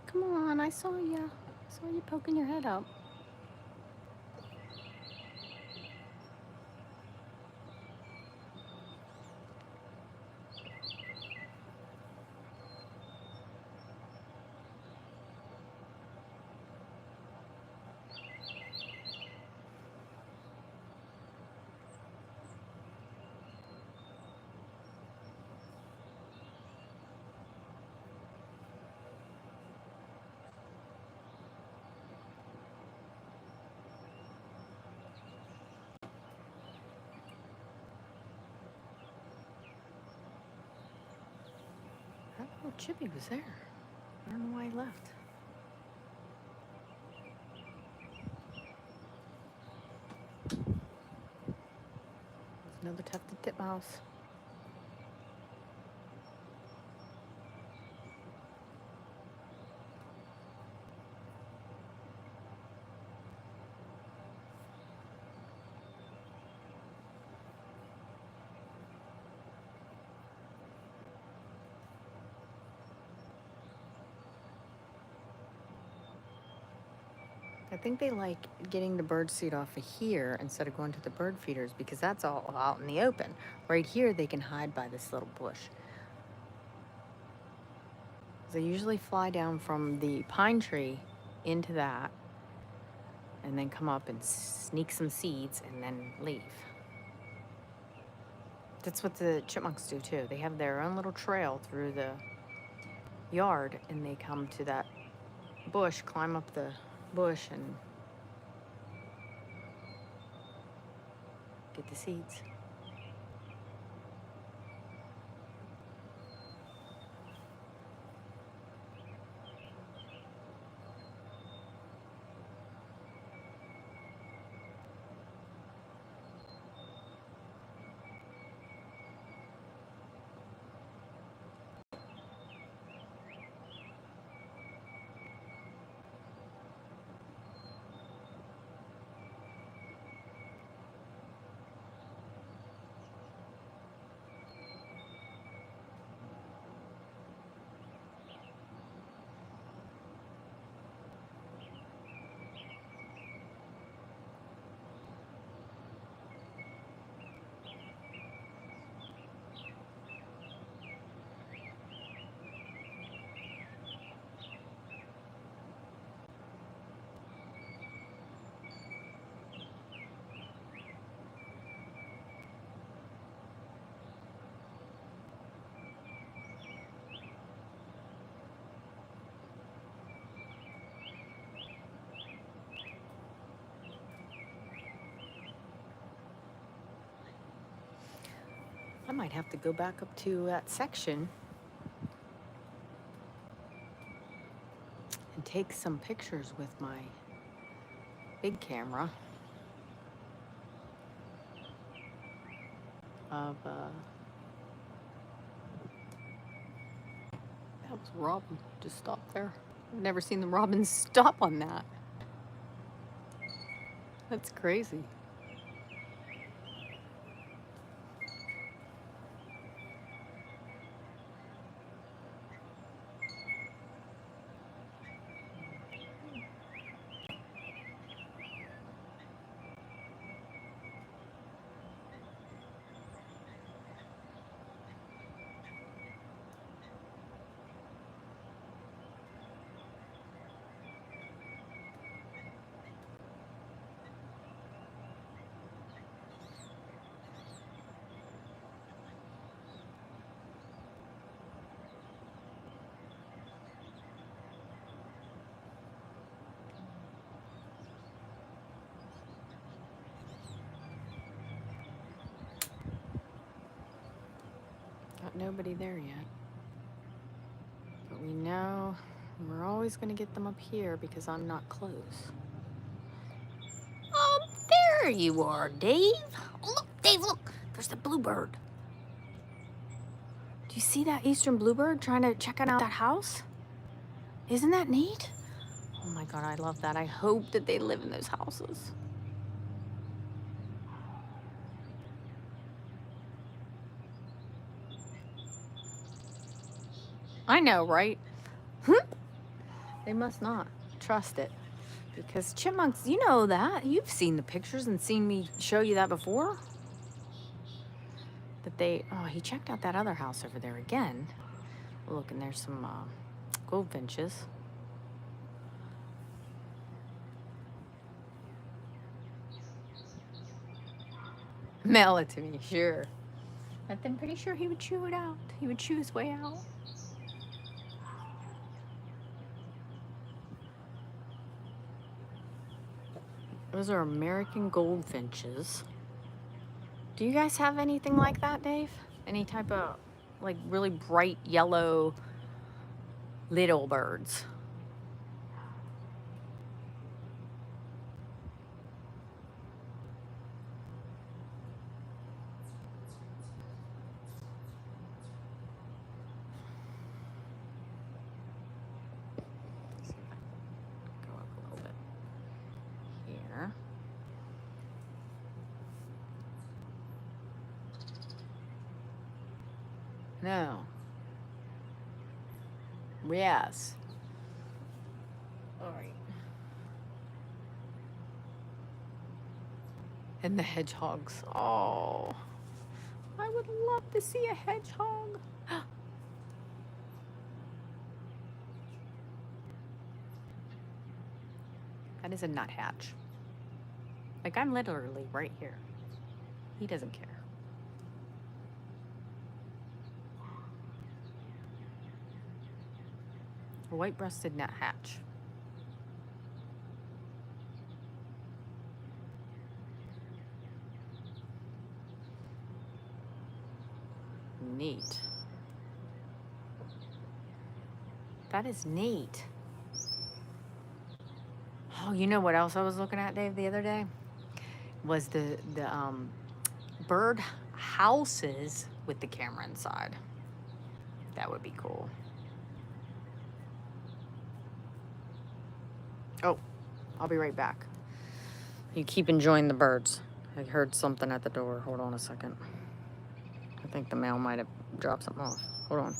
Come on, I saw you. I saw you poking your head up. That little chippy was there. I don't know why he left. There's another tufted titmouse. I think they like getting the bird seed off of here instead of going to the bird feeders because that's all out in the open. Right here, they can hide by this little bush. They usually fly down from the pine tree into that and then come up and sneak some seeds and then leave. That's what the chipmunks do too. They have their own little trail through the yard and they come to that bush, climb up the bush and get the seeds. I might have to go back up to that section and take some pictures with my big camera of, that was a robin, just stopped there. I've never seen the robins stop on that. That's crazy. Got nobody there yet. But we know we're always going to get them up here because I'm not close. Oh, there you are, Dave. Oh, look, Dave, look. There's the bluebird. Do you see that eastern bluebird trying to check out that house? Isn't that neat? Oh my God, I love that. I hope that they live in those houses. I know, right? They must not trust it. Because chipmunks, you know that. You've seen the pictures and seen me show you that before. That they, oh, he checked out that other house over there again. Look, and there's some goldfinches. Mail it to me, sure. But I'm pretty sure he would chew it out. He would chew his way out. Those are American goldfinches. Do you guys have anything like that, Dave? Any type of, like, really bright yellow little birds? Let's see if I can go up a little bit here. No. Yes. All right. And the hedgehogs. Oh, I would love to see a hedgehog. That is a nuthatch. Like, I'm literally right here. He doesn't care. A white-breasted nuthatch. Neat. That is neat. Oh, you know what else I was looking at, Dave, the other day? Was the bird houses with the camera inside. That would be cool. Oh, I'll be right back. You keep enjoying the birds. I heard something at the door. Hold on a second. I think the mail might have dropped something off. Hold on.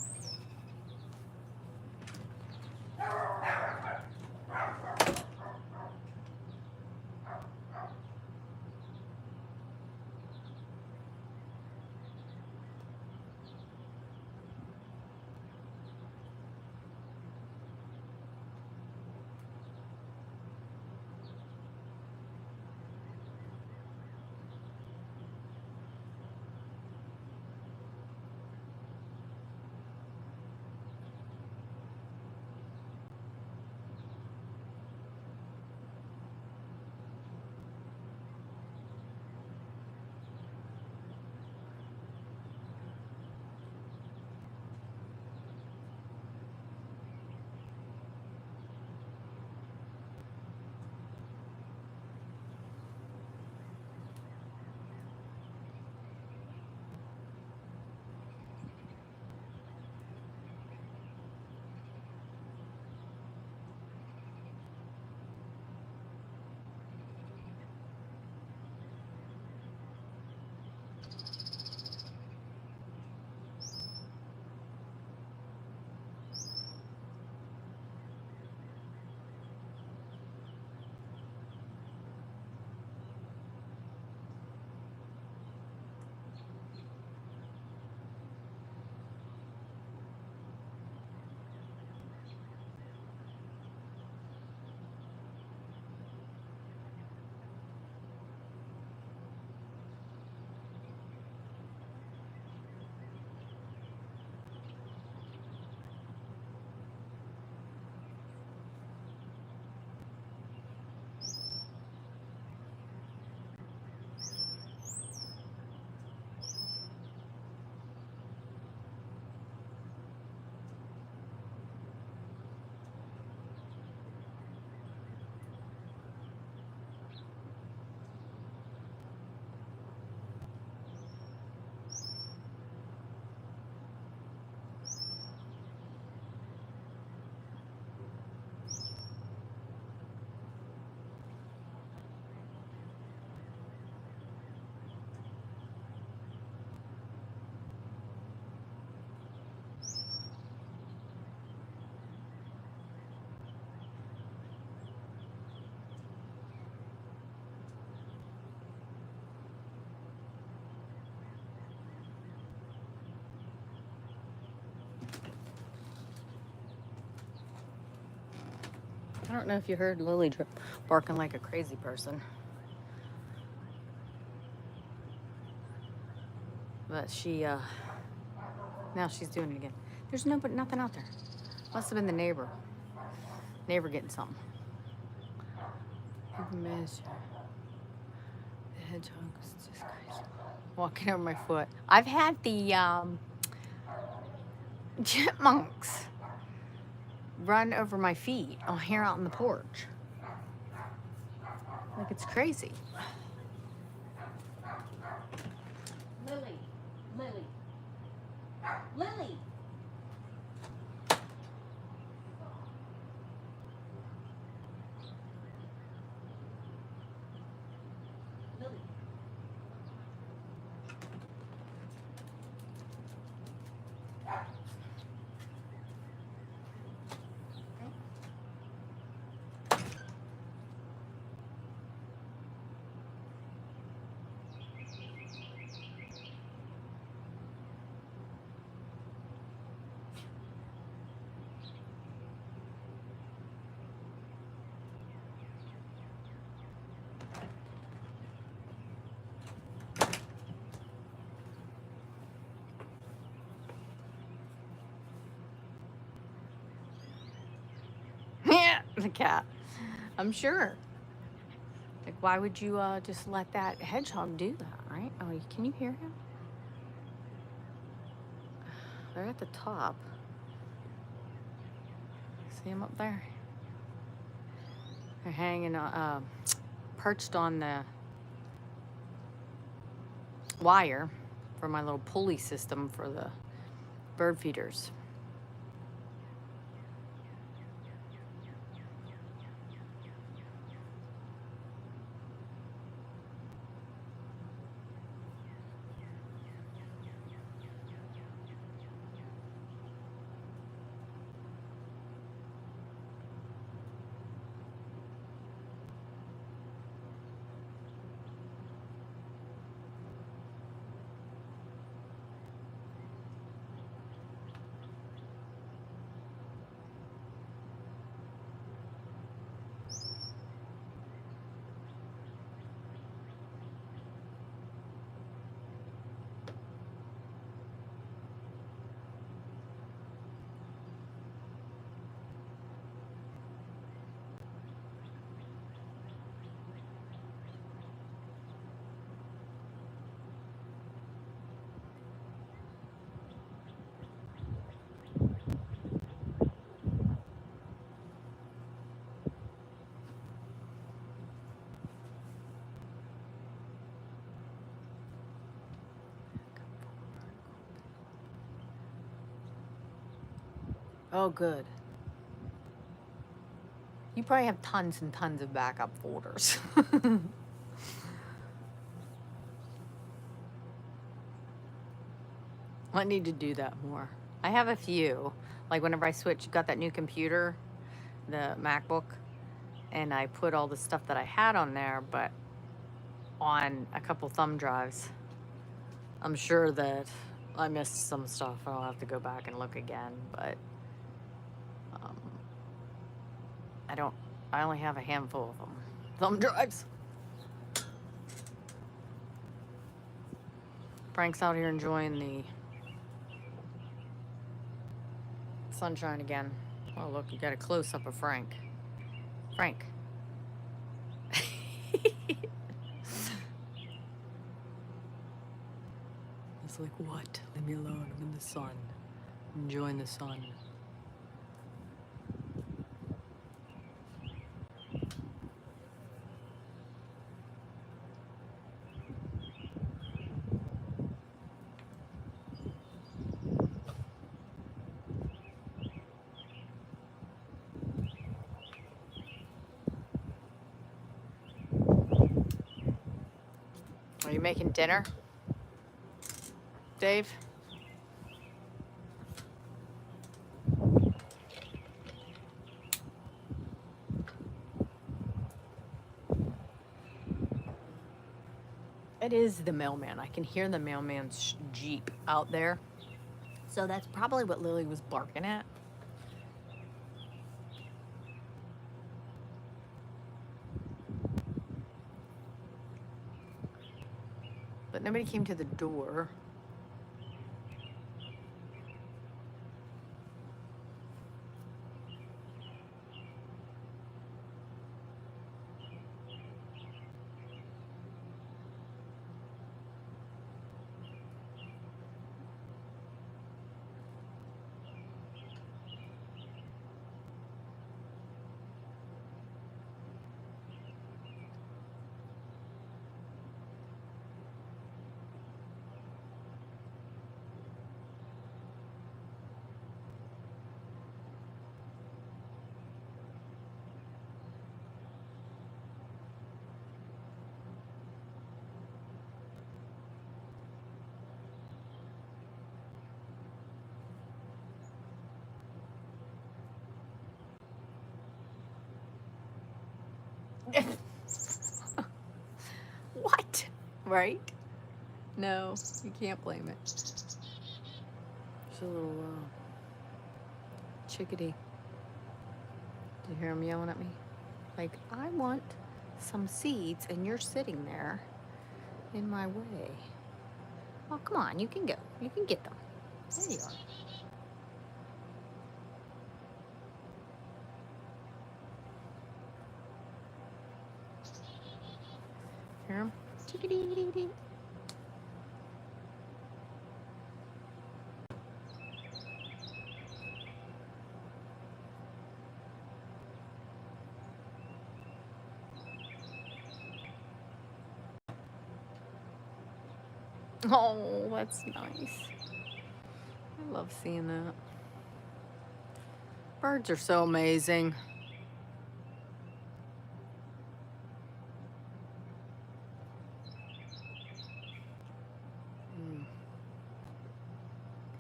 I don't know if you heard Lily barking like a crazy person. But she, now she's doing it again. There's nothing out there. Must have been the neighbor. Neighbor getting something. Measure. The hedgehog is just crazy. Walking over my foot. I've had the chipmunks run over my feet here out on the porch. Like it's crazy. Lily. Lily. Lily. Lily. Yeah, the cat. I'm sure. Like, why would you just let that hedgehog do that, right? Oh, can you hear him? They're at the top. See him up there? They're hanging, perched on the wire for my little pulley system for the bird feeders. Oh, good. You probably have tons and tons of backup folders. I need to do that more. I have a few. Like whenever I got that new computer, the MacBook, and I put all the stuff that I had on there, but on a couple thumb drives. I'm sure that I missed some stuff. I'll have to go back and look again, but I only have a handful of them. Thumb drives. Frank's out here enjoying the sunshine again. Oh, look, you got a close up of Frank. Frank. It's like, what? Leave me alone. I'm in the sun. I'm enjoying the sun. Are you making dinner, Dave? It is the mailman. I can hear the mailman's Jeep out there. So that's probably what Lily was barking at. But nobody came to the door. What? Right? No, you can't blame it. There's a little chickadee. Did you hear him yelling at me? Like, I want some seeds and you're sitting there in my way. Oh, come on, you can go. You can get them. There you are. Hear him? Chickadee. Oh, that's nice. I love seeing that. Birds are so amazing.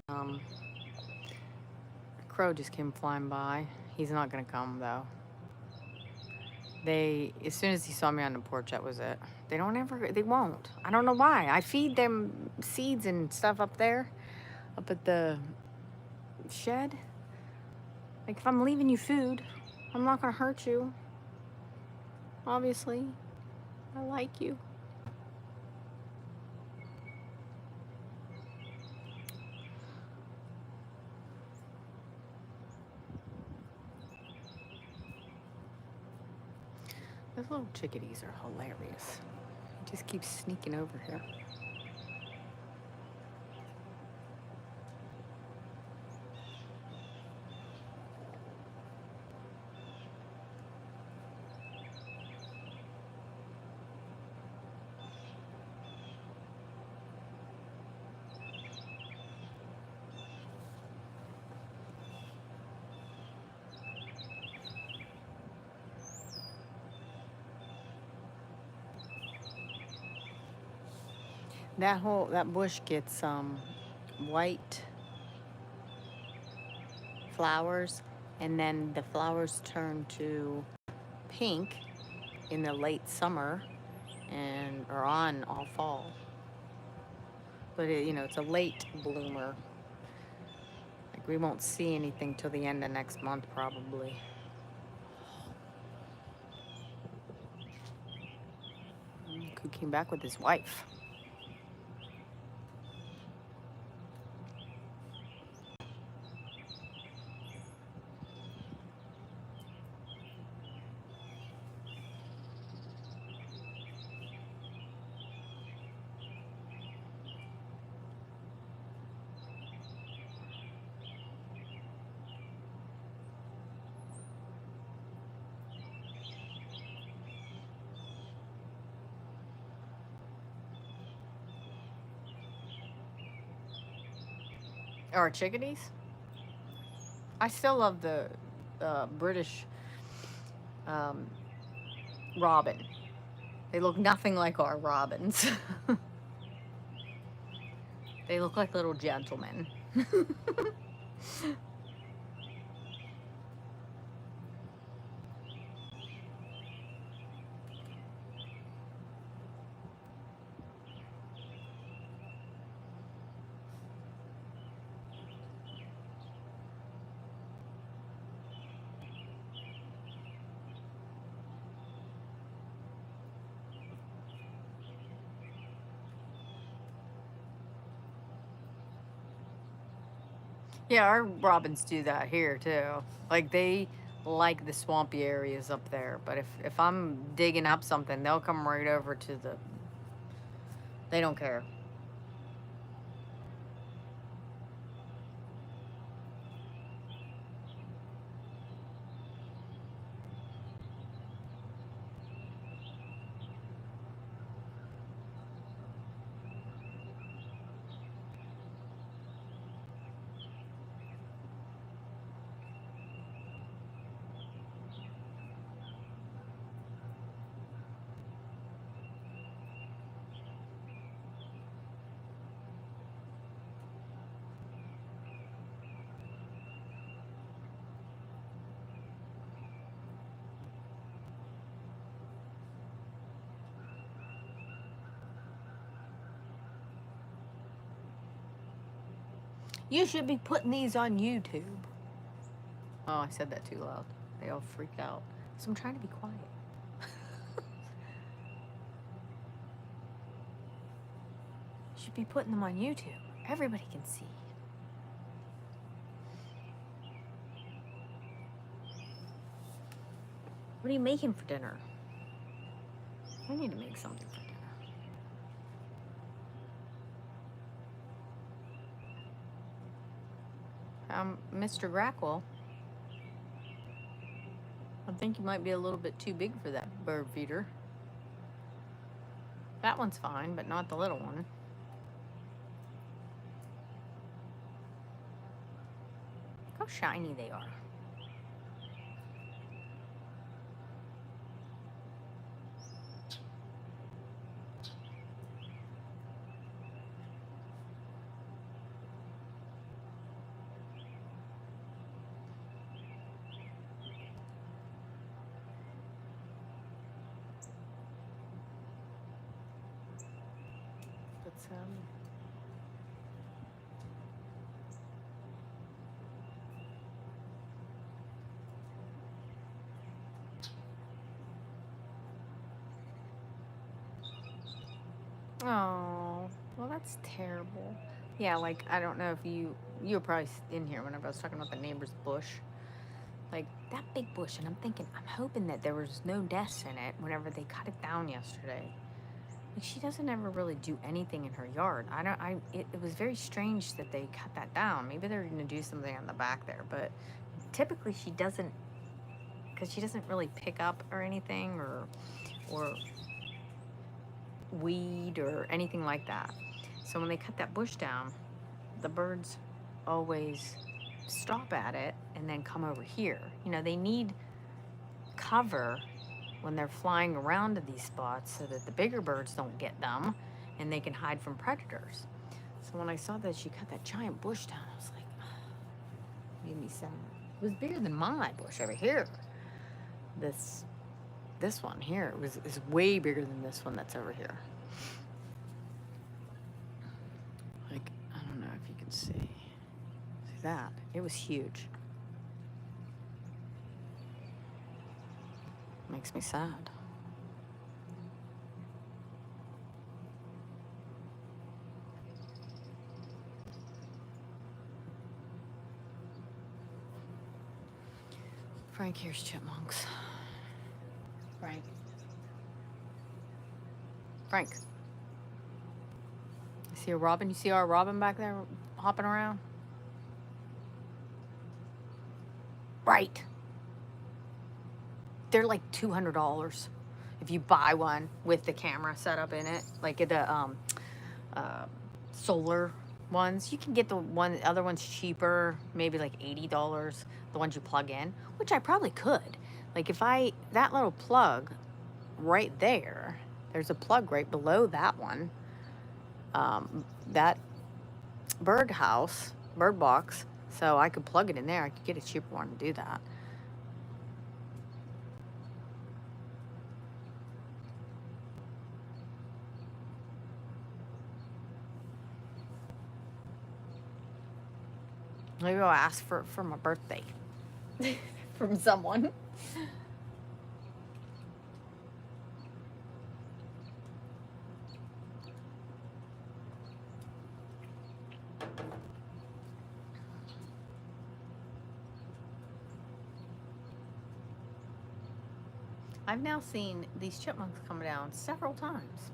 A crow just came flying by. He's not gonna come though. As soon as he saw me on the porch, that was it. They won't. I don't know why. I feed them seeds and stuff up there, up at the shed. Like, if I'm leaving you food, I'm not gonna hurt you. Obviously, I like you. Those little chickadees are hilarious. He just keeps sneaking over here. That bush gets white flowers, and then the flowers turn to pink in the late summer and are on all fall. But it's a late bloomer. Like, we won't see anything till the end of next month probably. Who came back with his wife? Or chickadees? I still love the British robin. They look nothing like our robins. They look like little gentlemen. Yeah, our robins do that here too. Like they like the swampy areas up there, but if I'm digging up something, they'll come right over to the. They don't care. You should be putting these on YouTube. Oh, I said that too loud. They all freak out. So I'm trying to be quiet. You should be putting them on YouTube. Everybody can see. What are you making for dinner? I need to make something for dinner. Mr. Grackle. I think you might be a little bit too big for that bird feeder. That one's fine, but not the little one. Look how shiny they are. Put some. Oh, well, that's terrible. Yeah, like, I don't know if you were probably in here whenever I was talking about the neighbor's bush. Like, that big bush, and I'm thinking, I'm hoping that there was no nests in it whenever they cut it down yesterday. Like, she doesn't ever really do anything in her yard. It was very strange that they cut that down. Maybe they're going to do something on the back there, but typically she doesn't, because she doesn't really pick up or anything, or weed or anything like that. So when they cut that bush down, the birds always stop at it and then come over here. You know, they need cover when they're flying around to these spots so that the bigger birds don't get them and they can hide from predators. So when I saw that she cut that giant bush down, I was like, made me sad. It was bigger than my bush over here. This one here is way bigger than this one that's over here. Like, I don't know if you can see. See that? It was huge. Makes me sad. Frank here's chipmunks. Frank. Frank. You see a robin? You see our robin back there hopping around? Right. They're like $200 if you buy one with the camera set up in it, like the solar ones. You can get the other one's cheaper, maybe like $80. The ones you plug in, which I probably could. Like if that little plug right there, there's a plug right below that one. That bird box. So I could plug it in there. I could get a cheaper one to do that. Maybe I'll ask for my birthday from someone. I've now seen these chipmunks come down several times.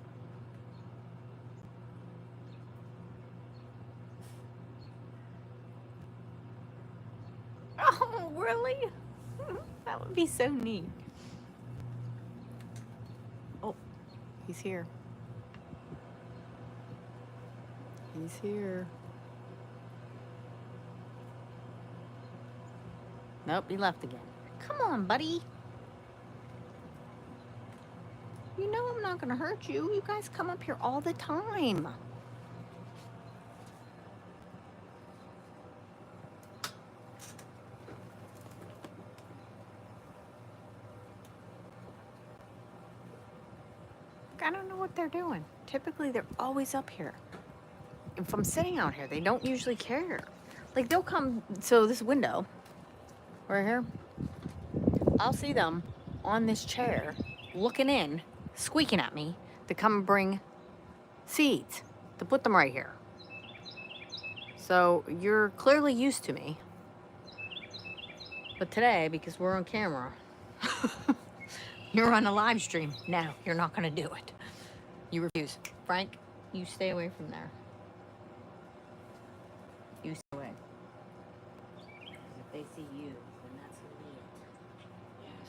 Oh, really? That would be so neat. Oh, he's here. He's here. Nope, he left again. Come on, buddy. You know I'm not gonna hurt you. You guys come up here all the time. I don't know what they're doing. Typically, they're always up here. If I'm sitting out here, they don't usually care. Like, they'll come, so this window, right here, I'll see them on this chair, looking in, squeaking at me to come bring seeds, to put them right here. So, you're clearly used to me. But today, because we're on camera, you're on a live stream. No, you're not gonna do it. You refuse. Frank, you stay away from there. You stay away. If they see you, then that's it. Yes.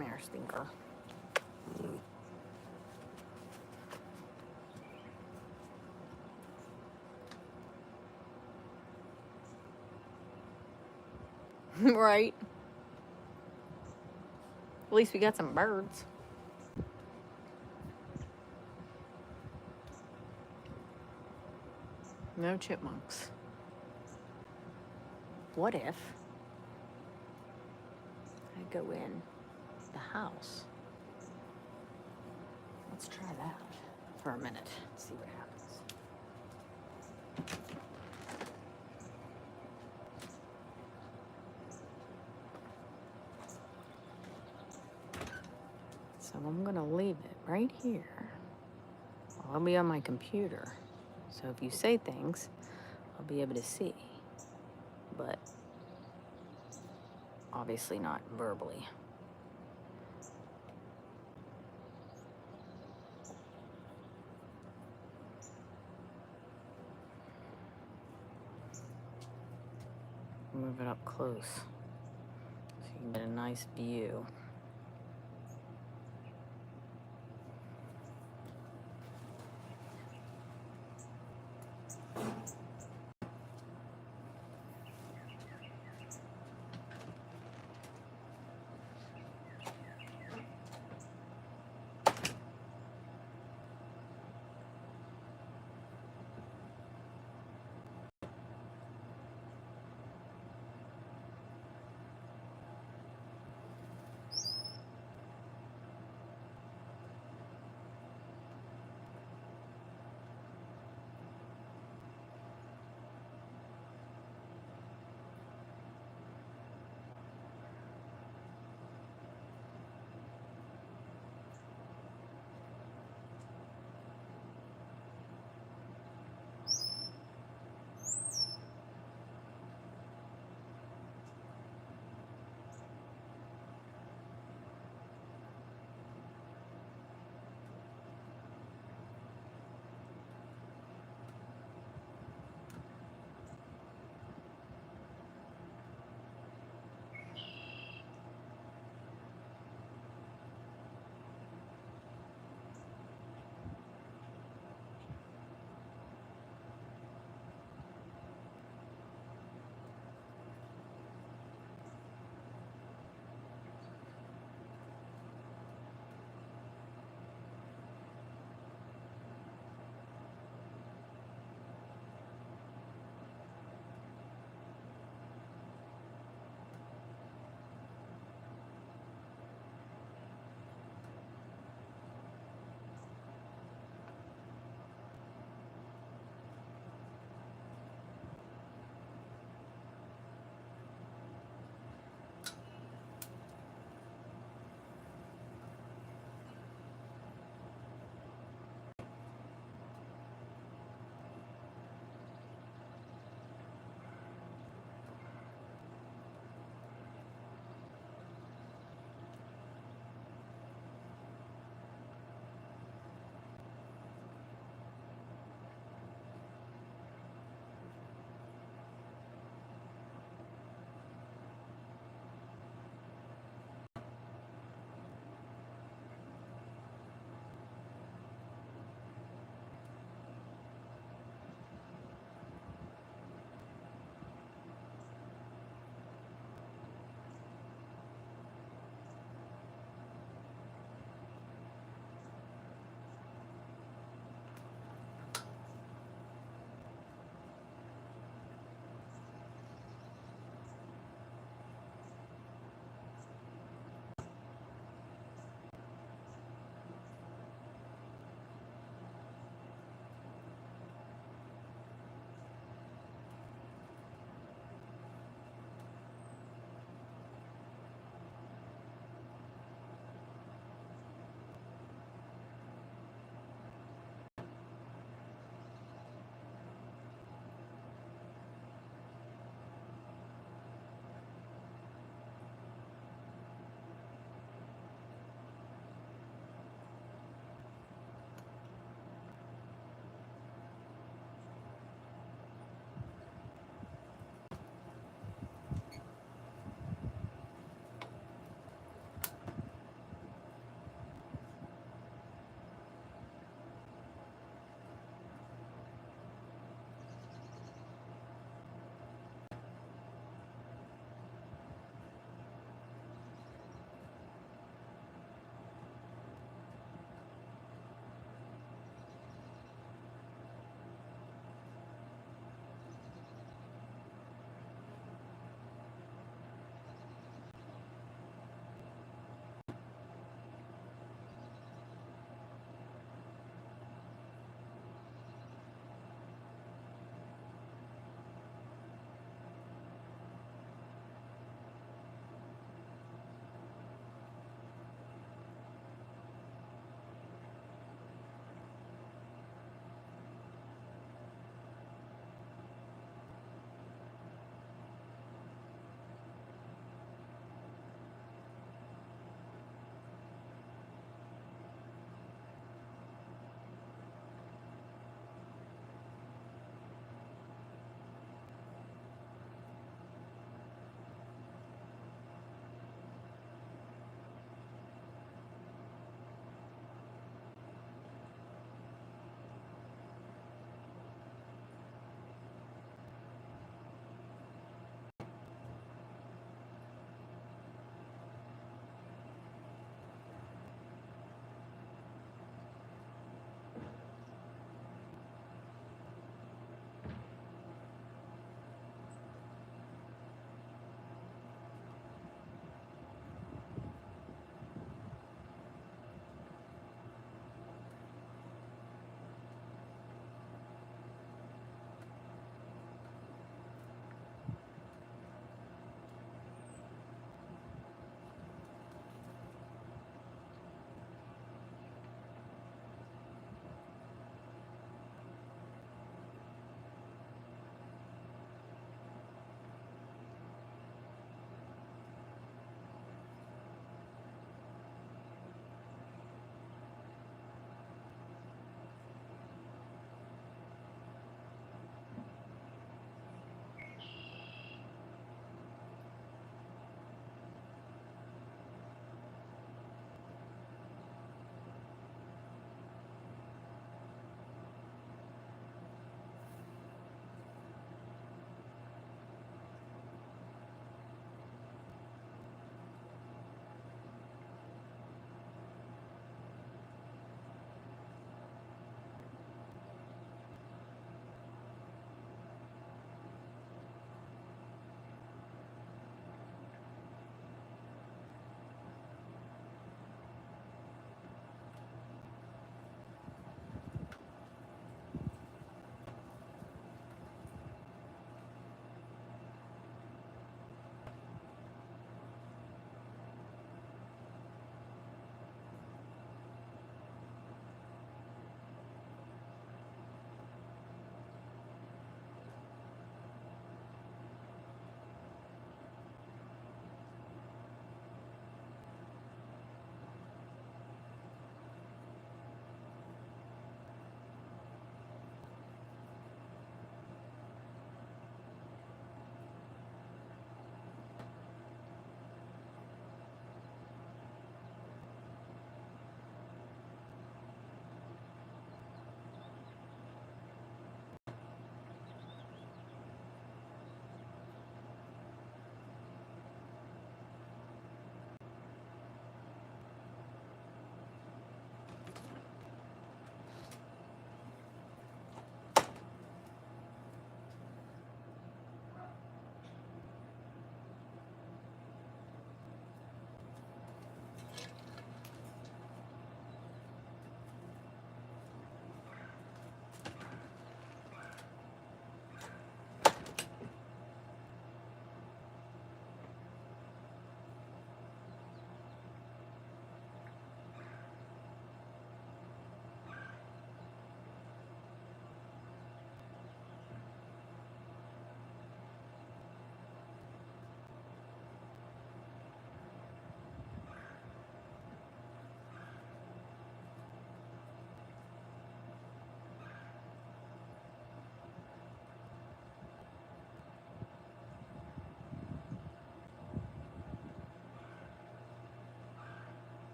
There, stinker. Right. At least we got some birds. No chipmunks. What if I go in the house? Let's try that for a minute. See what happens. So I'm gonna leave it right here. I'll be on my computer. So if you say things, I'll be able to see. But obviously not verbally. Move it up close so you can get a nice view.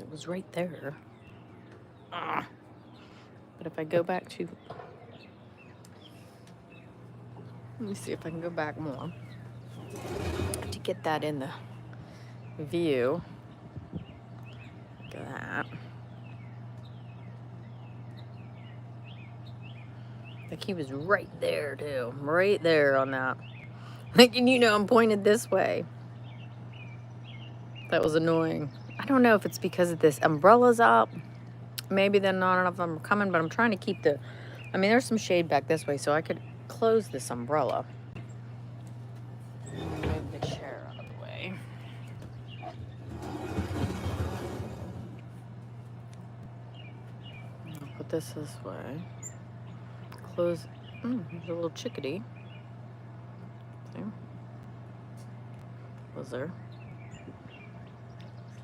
It was right there. But if I go back to... Let me see if I can go back more to get that in the view. Look at that. Like he was right there too. Right there on that. Like, and you know I'm pointed this way. That was annoying. I don't know if it's because of this umbrella's up. Maybe they're not enough of them coming, but I'm trying to keep the... I mean, there's some shade back this way, so I could close this umbrella. Move the chair out of the way. I'll put this way. Close. There's a little chickadee. See? Was there?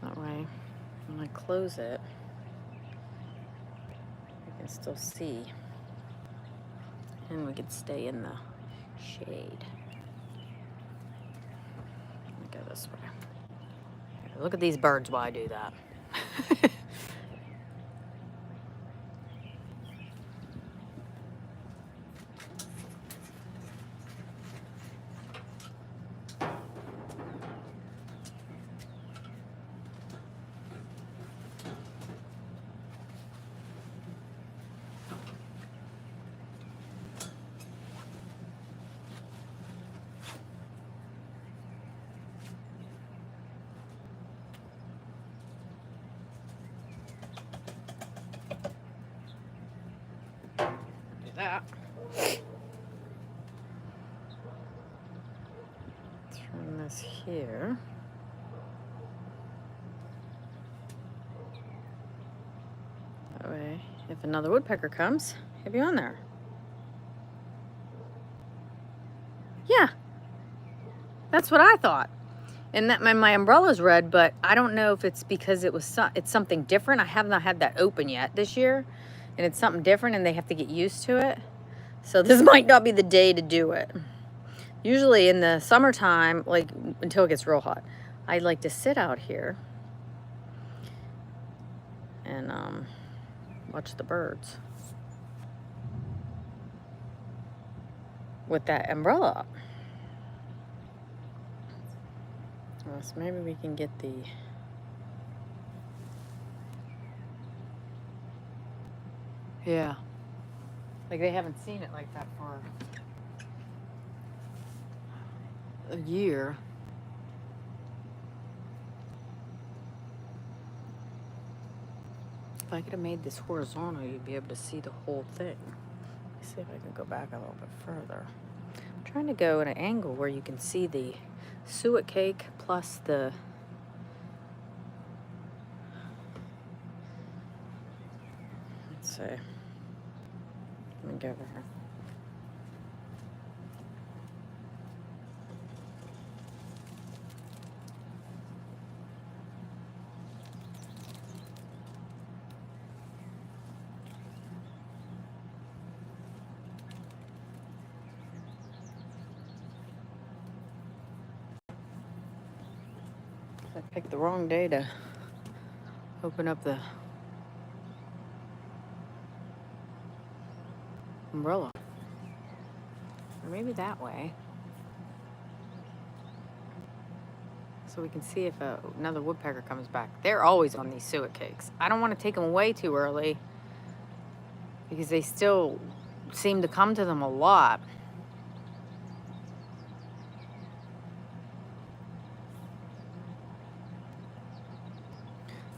That way, when I close it, you can still see. And we could stay in the shade. Let me go this way. Look at these birds while I do that. That. Turn this here. That way, if another woodpecker comes, he'll be on there. Yeah, that's what I thought. And that my umbrella's red, but I don't know if it's because it's something different. I have not had that open yet this year. And it's something different and they have to get used to it. So this might not be the day to do it. Usually in the summertime, like until it gets real hot, I like to sit out here and watch the birds with that umbrella up. Well, so maybe we can get the... Yeah. Like they haven't seen it like that for a year. If I could have made this horizontal, you'd be able to see the whole thing. Let's see if I can go back a little bit further. I'm trying to go at an angle where you can see the suet cake plus the... Let's see. Let me go over here. I picked the wrong day to open up the umbrella. Or maybe that way. So we can see if another woodpecker comes back. They're always on these suet cakes. I don't want to take them away too early because they still seem to come to them a lot.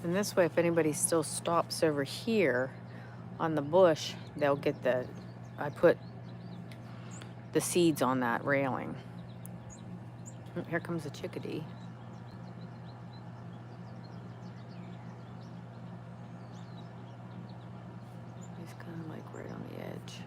And this way, if anybody still stops over here on the bush, they'll get I put the seeds on that railing. Oh, here comes a chickadee. He's kind of like right on the edge.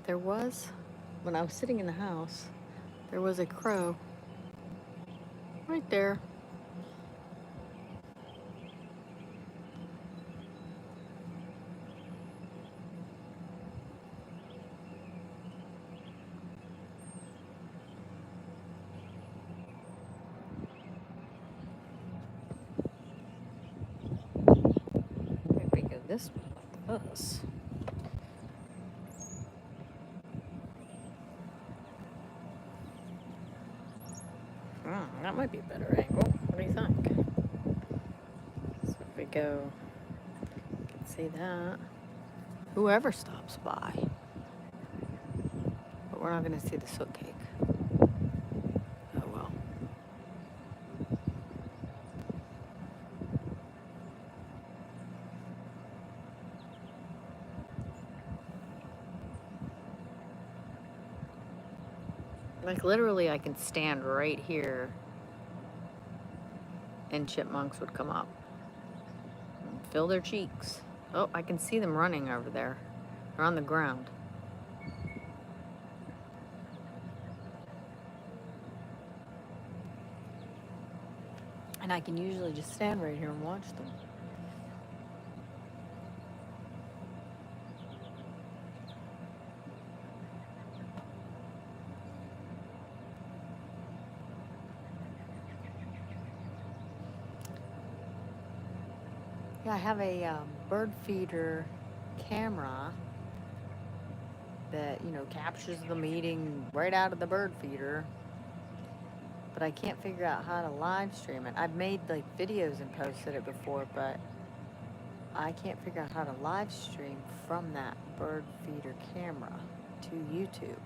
There was, when I was sitting in the house, there was a crow right there. Maybe we go this way like this. That might be a better angle. What do you think? So if we go, you can see that. Whoever stops by. But we're not going to see the soot cake. Oh well. Like literally I can stand right here and chipmunks would come up and fill their cheeks. Oh, I can see them running over there. They're on the ground. And I can usually just stand right here and watch them. Yeah, I have a bird feeder camera that, you know, captures the meeting right out of the bird feeder. But I can't figure out how to live stream it. I've made like videos and posted it before, but I can't figure out how to live stream from that bird feeder camera to YouTube.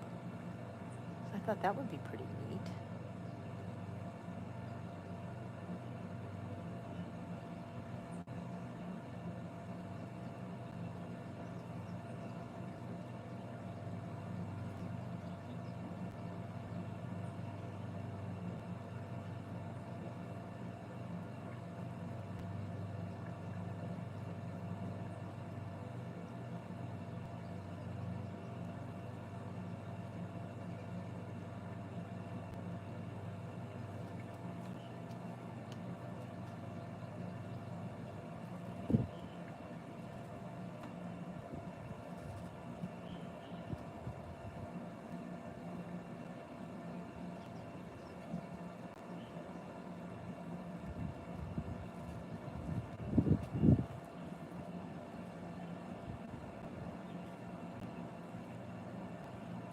I thought that would be pretty neat.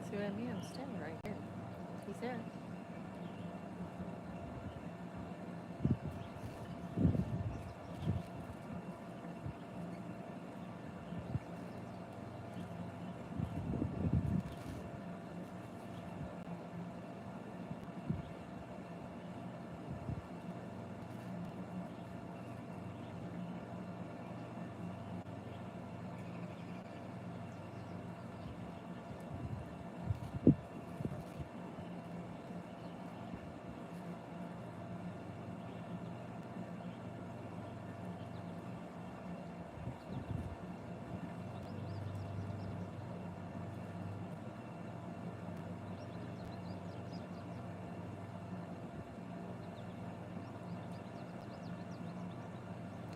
See what I mean? I'm standing right here. He's there.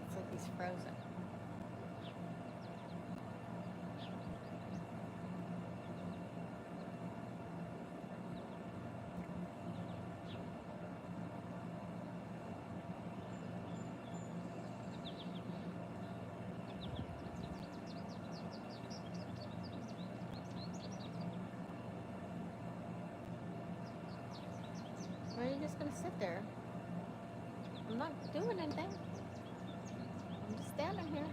It's like he's frozen. Why are you just gonna sit there? I'm not doing anything. I'm just standing here.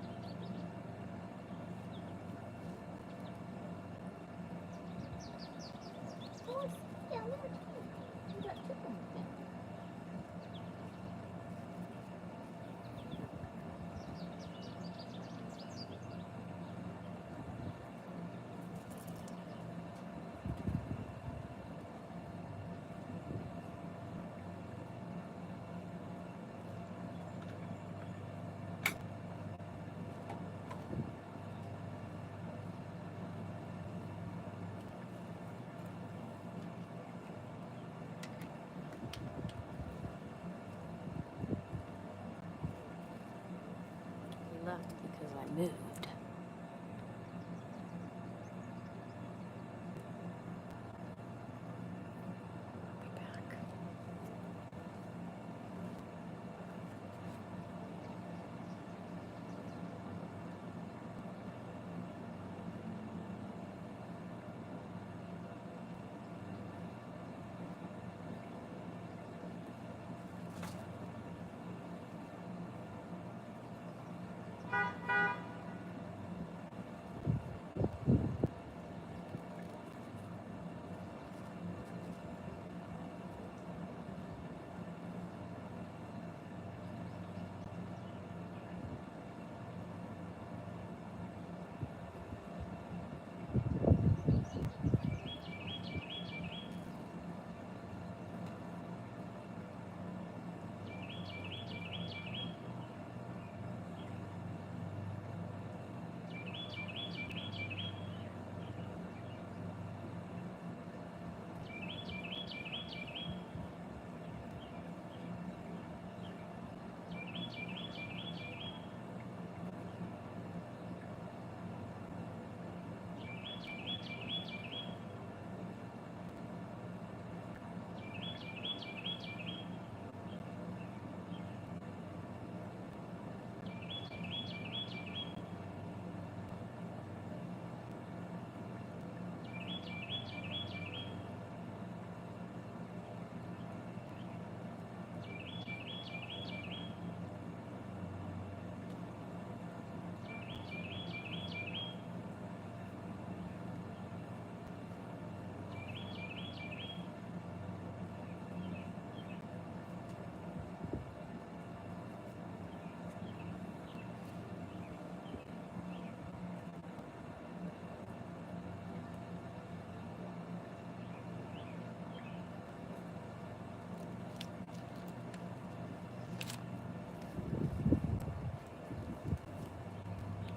Oh, yeah, look at you. You got chicken. moved. Be back.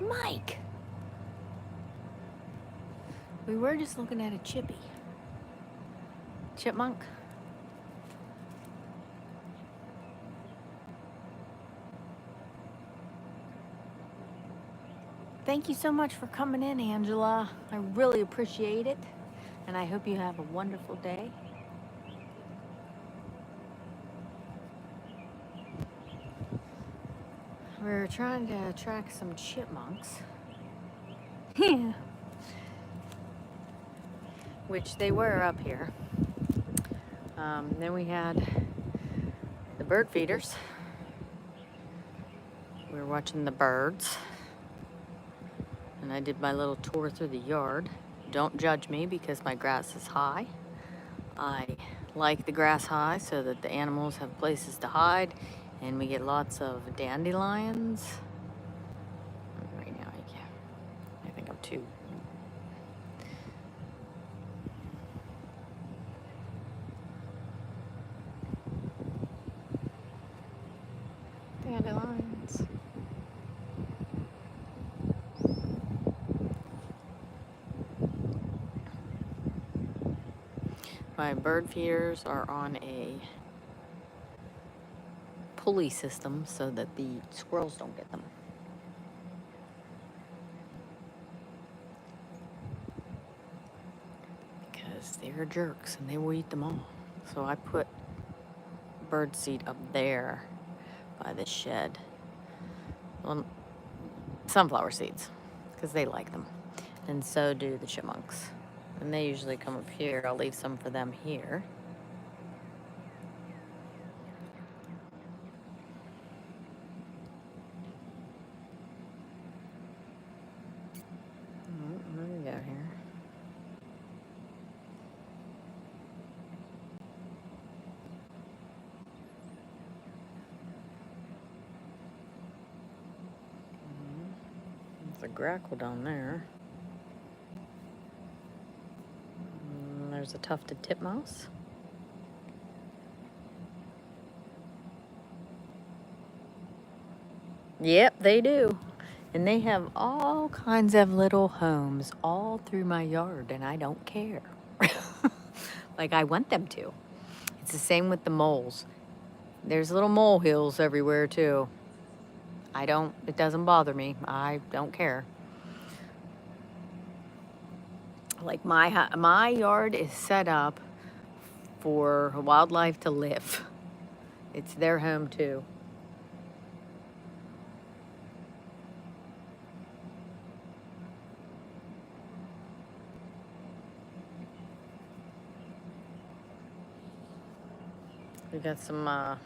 Mike! We were just looking at a chippy. Chipmunk? Thank you so much for coming in, Angela. I really appreciate it. And I hope you have a wonderful day. We're trying to track some chipmunks. Which they were up here. Then we had the bird feeders. We were watching the birds. And I did my little tour through the yard. Don't judge me because my grass is high. I like the grass high so that the animals have places to hide and we get lots of dandelions. Right now I think I'm too. Dandelions. My bird feeders are on a pulley system so that the squirrels don't get them. Because they're jerks and they will eat them all. So I put bird seed up there by the shed. Well, sunflower seeds, because they like them. And so do the chipmunks. And they usually come up here. I'll leave some for them here. What do we got here? There's a grackle down there. There's a tufted titmouse. Yep, they do. And they have all kinds of little homes all through my yard, and I don't care. Like I want them to. It's the same with the moles. There's little molehills everywhere too. It doesn't bother me. I don't care. Like my yard is set up for wildlife to live. It's their home too. We got some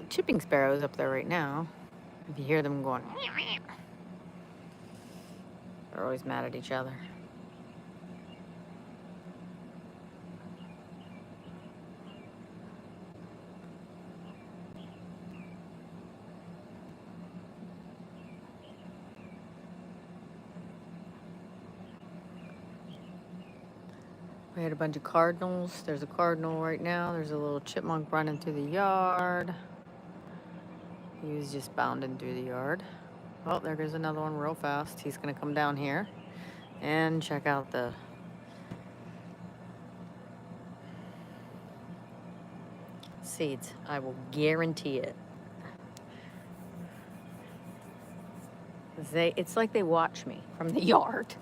chipping sparrows up there right now. If you hear them going, they're always mad at each other. We had a bunch of cardinals. There's a cardinal right now. There's a little chipmunk running through the yard. He was just bounding through the yard. Oh, there goes another one real fast. He's gonna come down here and check out the seeds. I will guarantee it. It's like they watch me from the yard.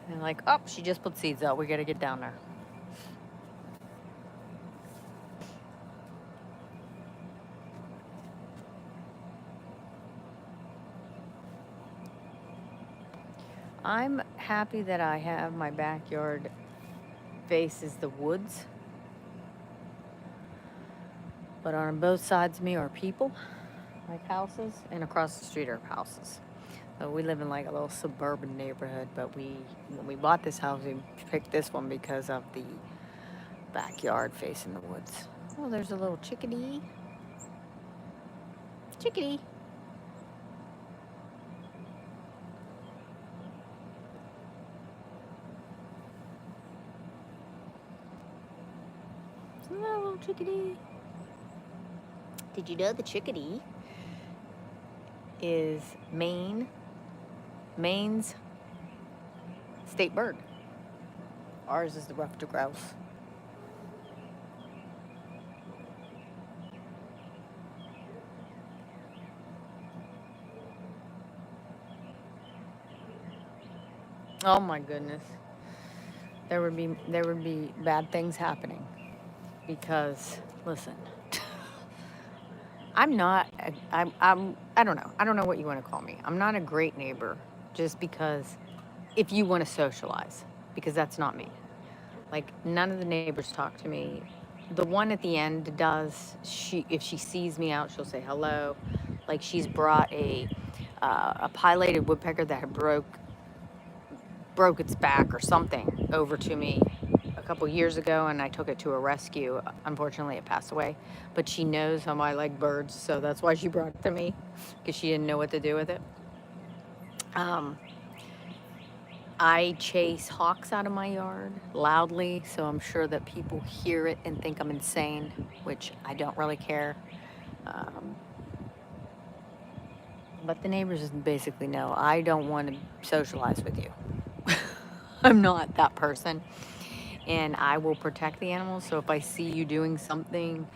They're like, oh, she just put seeds out. We gotta get down there. I'm happy that I have my backyard faces the woods. But on both sides of me are people, like houses, and across the street are houses. So we live in like a little suburban neighborhood, but when we bought this house, we picked this one because of the backyard facing the woods. Oh, there's a little chickadee. Chickadee. Hello, little chickadee. Did you know the chickadee is Maine's state bird? Ours is the ruffed grouse. Oh my goodness. There would be bad things happening because listen, I don't know. I don't know what you want to call me. I'm not a great neighbor just because if you want to socialize, because that's not me. Like none of the neighbors talk to me. The one at the end does. If she sees me out, she'll say hello. Like she's brought a pileated woodpecker that had broke its back or something over to me a couple years ago, and I took it to a rescue. Unfortunately, it passed away, but she knows how I like birds, so that's why she brought it to me, because she didn't know what to do with it. I chase hawks out of my yard loudly, so I'm sure that people hear it and think I'm insane, which I don't really care. But the neighbors basically know I don't want to socialize with you. I'm not that person. And I will protect the animals. So if I see you doing something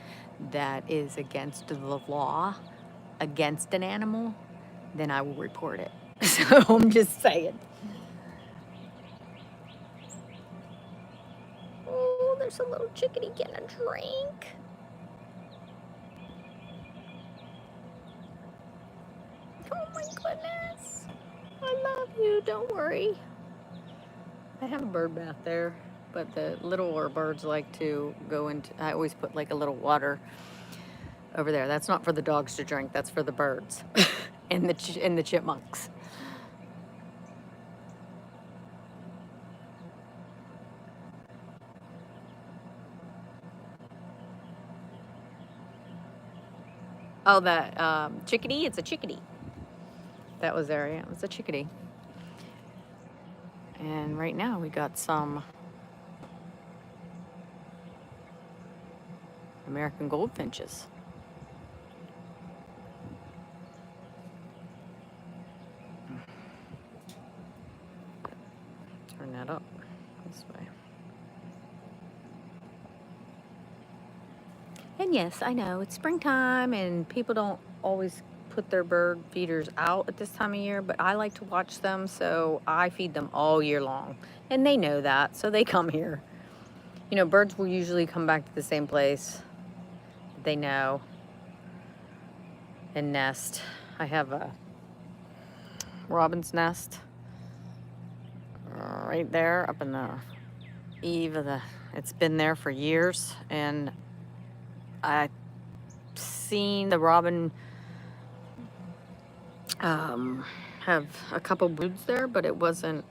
that is against the law, against an animal, then I will report it. So I'm just saying. Oh, there's a little chickadee getting a drink. Oh my goodness. I love you. Don't worry. I have a bird bath there, but the littler birds like to go into, I always put like a little water over there. That's not for the dogs to drink, that's for the birds and the chipmunks. Oh, that chickadee, it's a chickadee. That was there, yeah, it was a chickadee. And right now we got some American goldfinches. Turn that up this way. And yes, I know it's springtime and people don't always put their bird feeders out at this time of year, but I like to watch them, so I feed them all year long. And they know that, so they come here. You know, birds will usually come back to the same place they know and nest. I have a robin's nest right there up in the eave of the, it's been there for years, and I've seen the robin have a couple broods there, but it wasn't,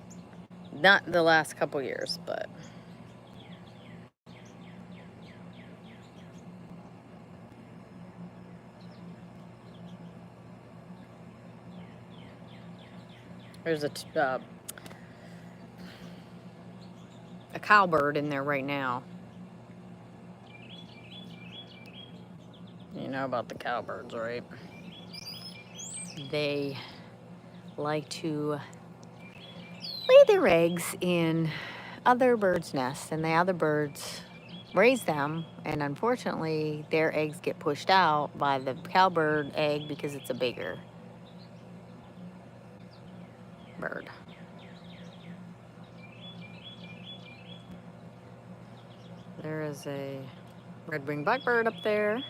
not the last couple years, but there's a cowbird in there right now. You know about the cowbirds, right? They like to lay their eggs in other birds' nests, and the other birds raise them, and unfortunately their eggs get pushed out by the cowbird egg because it's a bigger bird. There is a red-winged blackbird up there.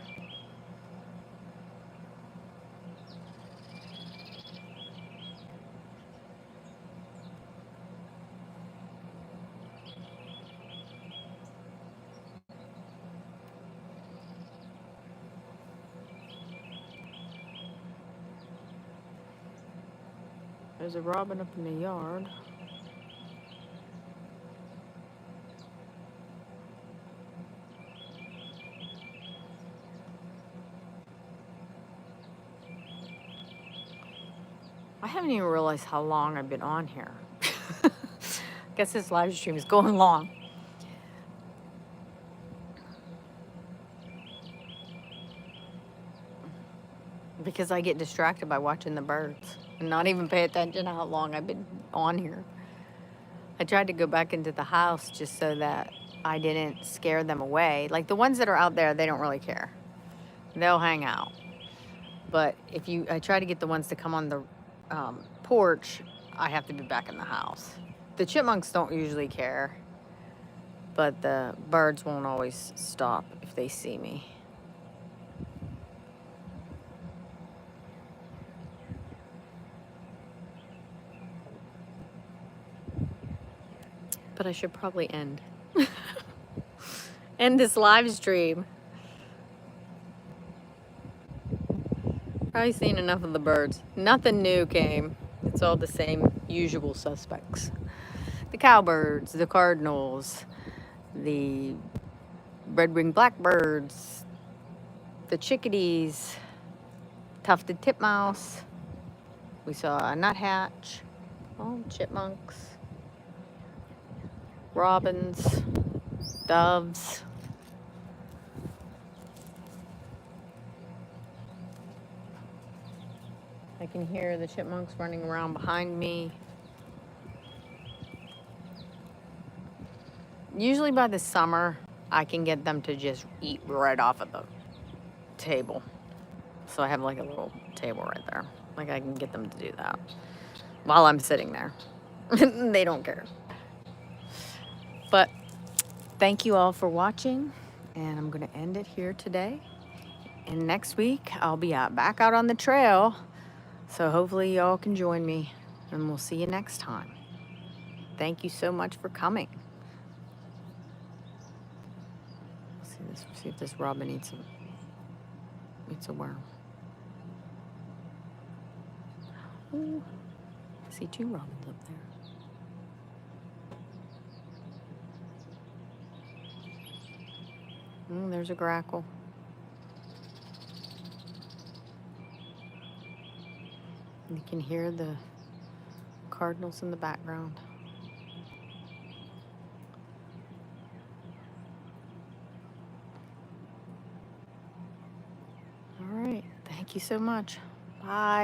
There's a robin up in the yard. I haven't even realized how long I've been on here. I guess this live stream is going long. Because I get distracted by watching the birds and not even pay attention how long I've been on here. I tried to go back into the house just so that I didn't scare them away. Like the ones that are out there, they don't really care. They'll hang out. But if I try to get the ones to come on the porch, I have to be back in the house. The chipmunks don't usually care, but the birds won't always stop if they see me. But I should probably end this live stream. Probably seen enough of the birds. Nothing new came. It's all the same usual suspects. The cowbirds, the cardinals, the red-winged blackbirds, the chickadees, tufted titmouse. We saw a nuthatch, chipmunks, robins, doves. I can hear the chipmunks running around behind me. Usually by the summer, I can get them to just eat right off of the table. So I have like a little table right there. Like I can get them to do that while I'm sitting there. They don't care. But thank you all for watching, and I'm gonna end it here today. And next week, I'll be back out on the trail. So hopefully y'all can join me, and we'll see you next time. Thank you so much for coming. See if this robin eats a worm. Ooh, I see 2 robins up there. There's a grackle. You can hear the cardinals in the background. All right. Thank you so much. Bye.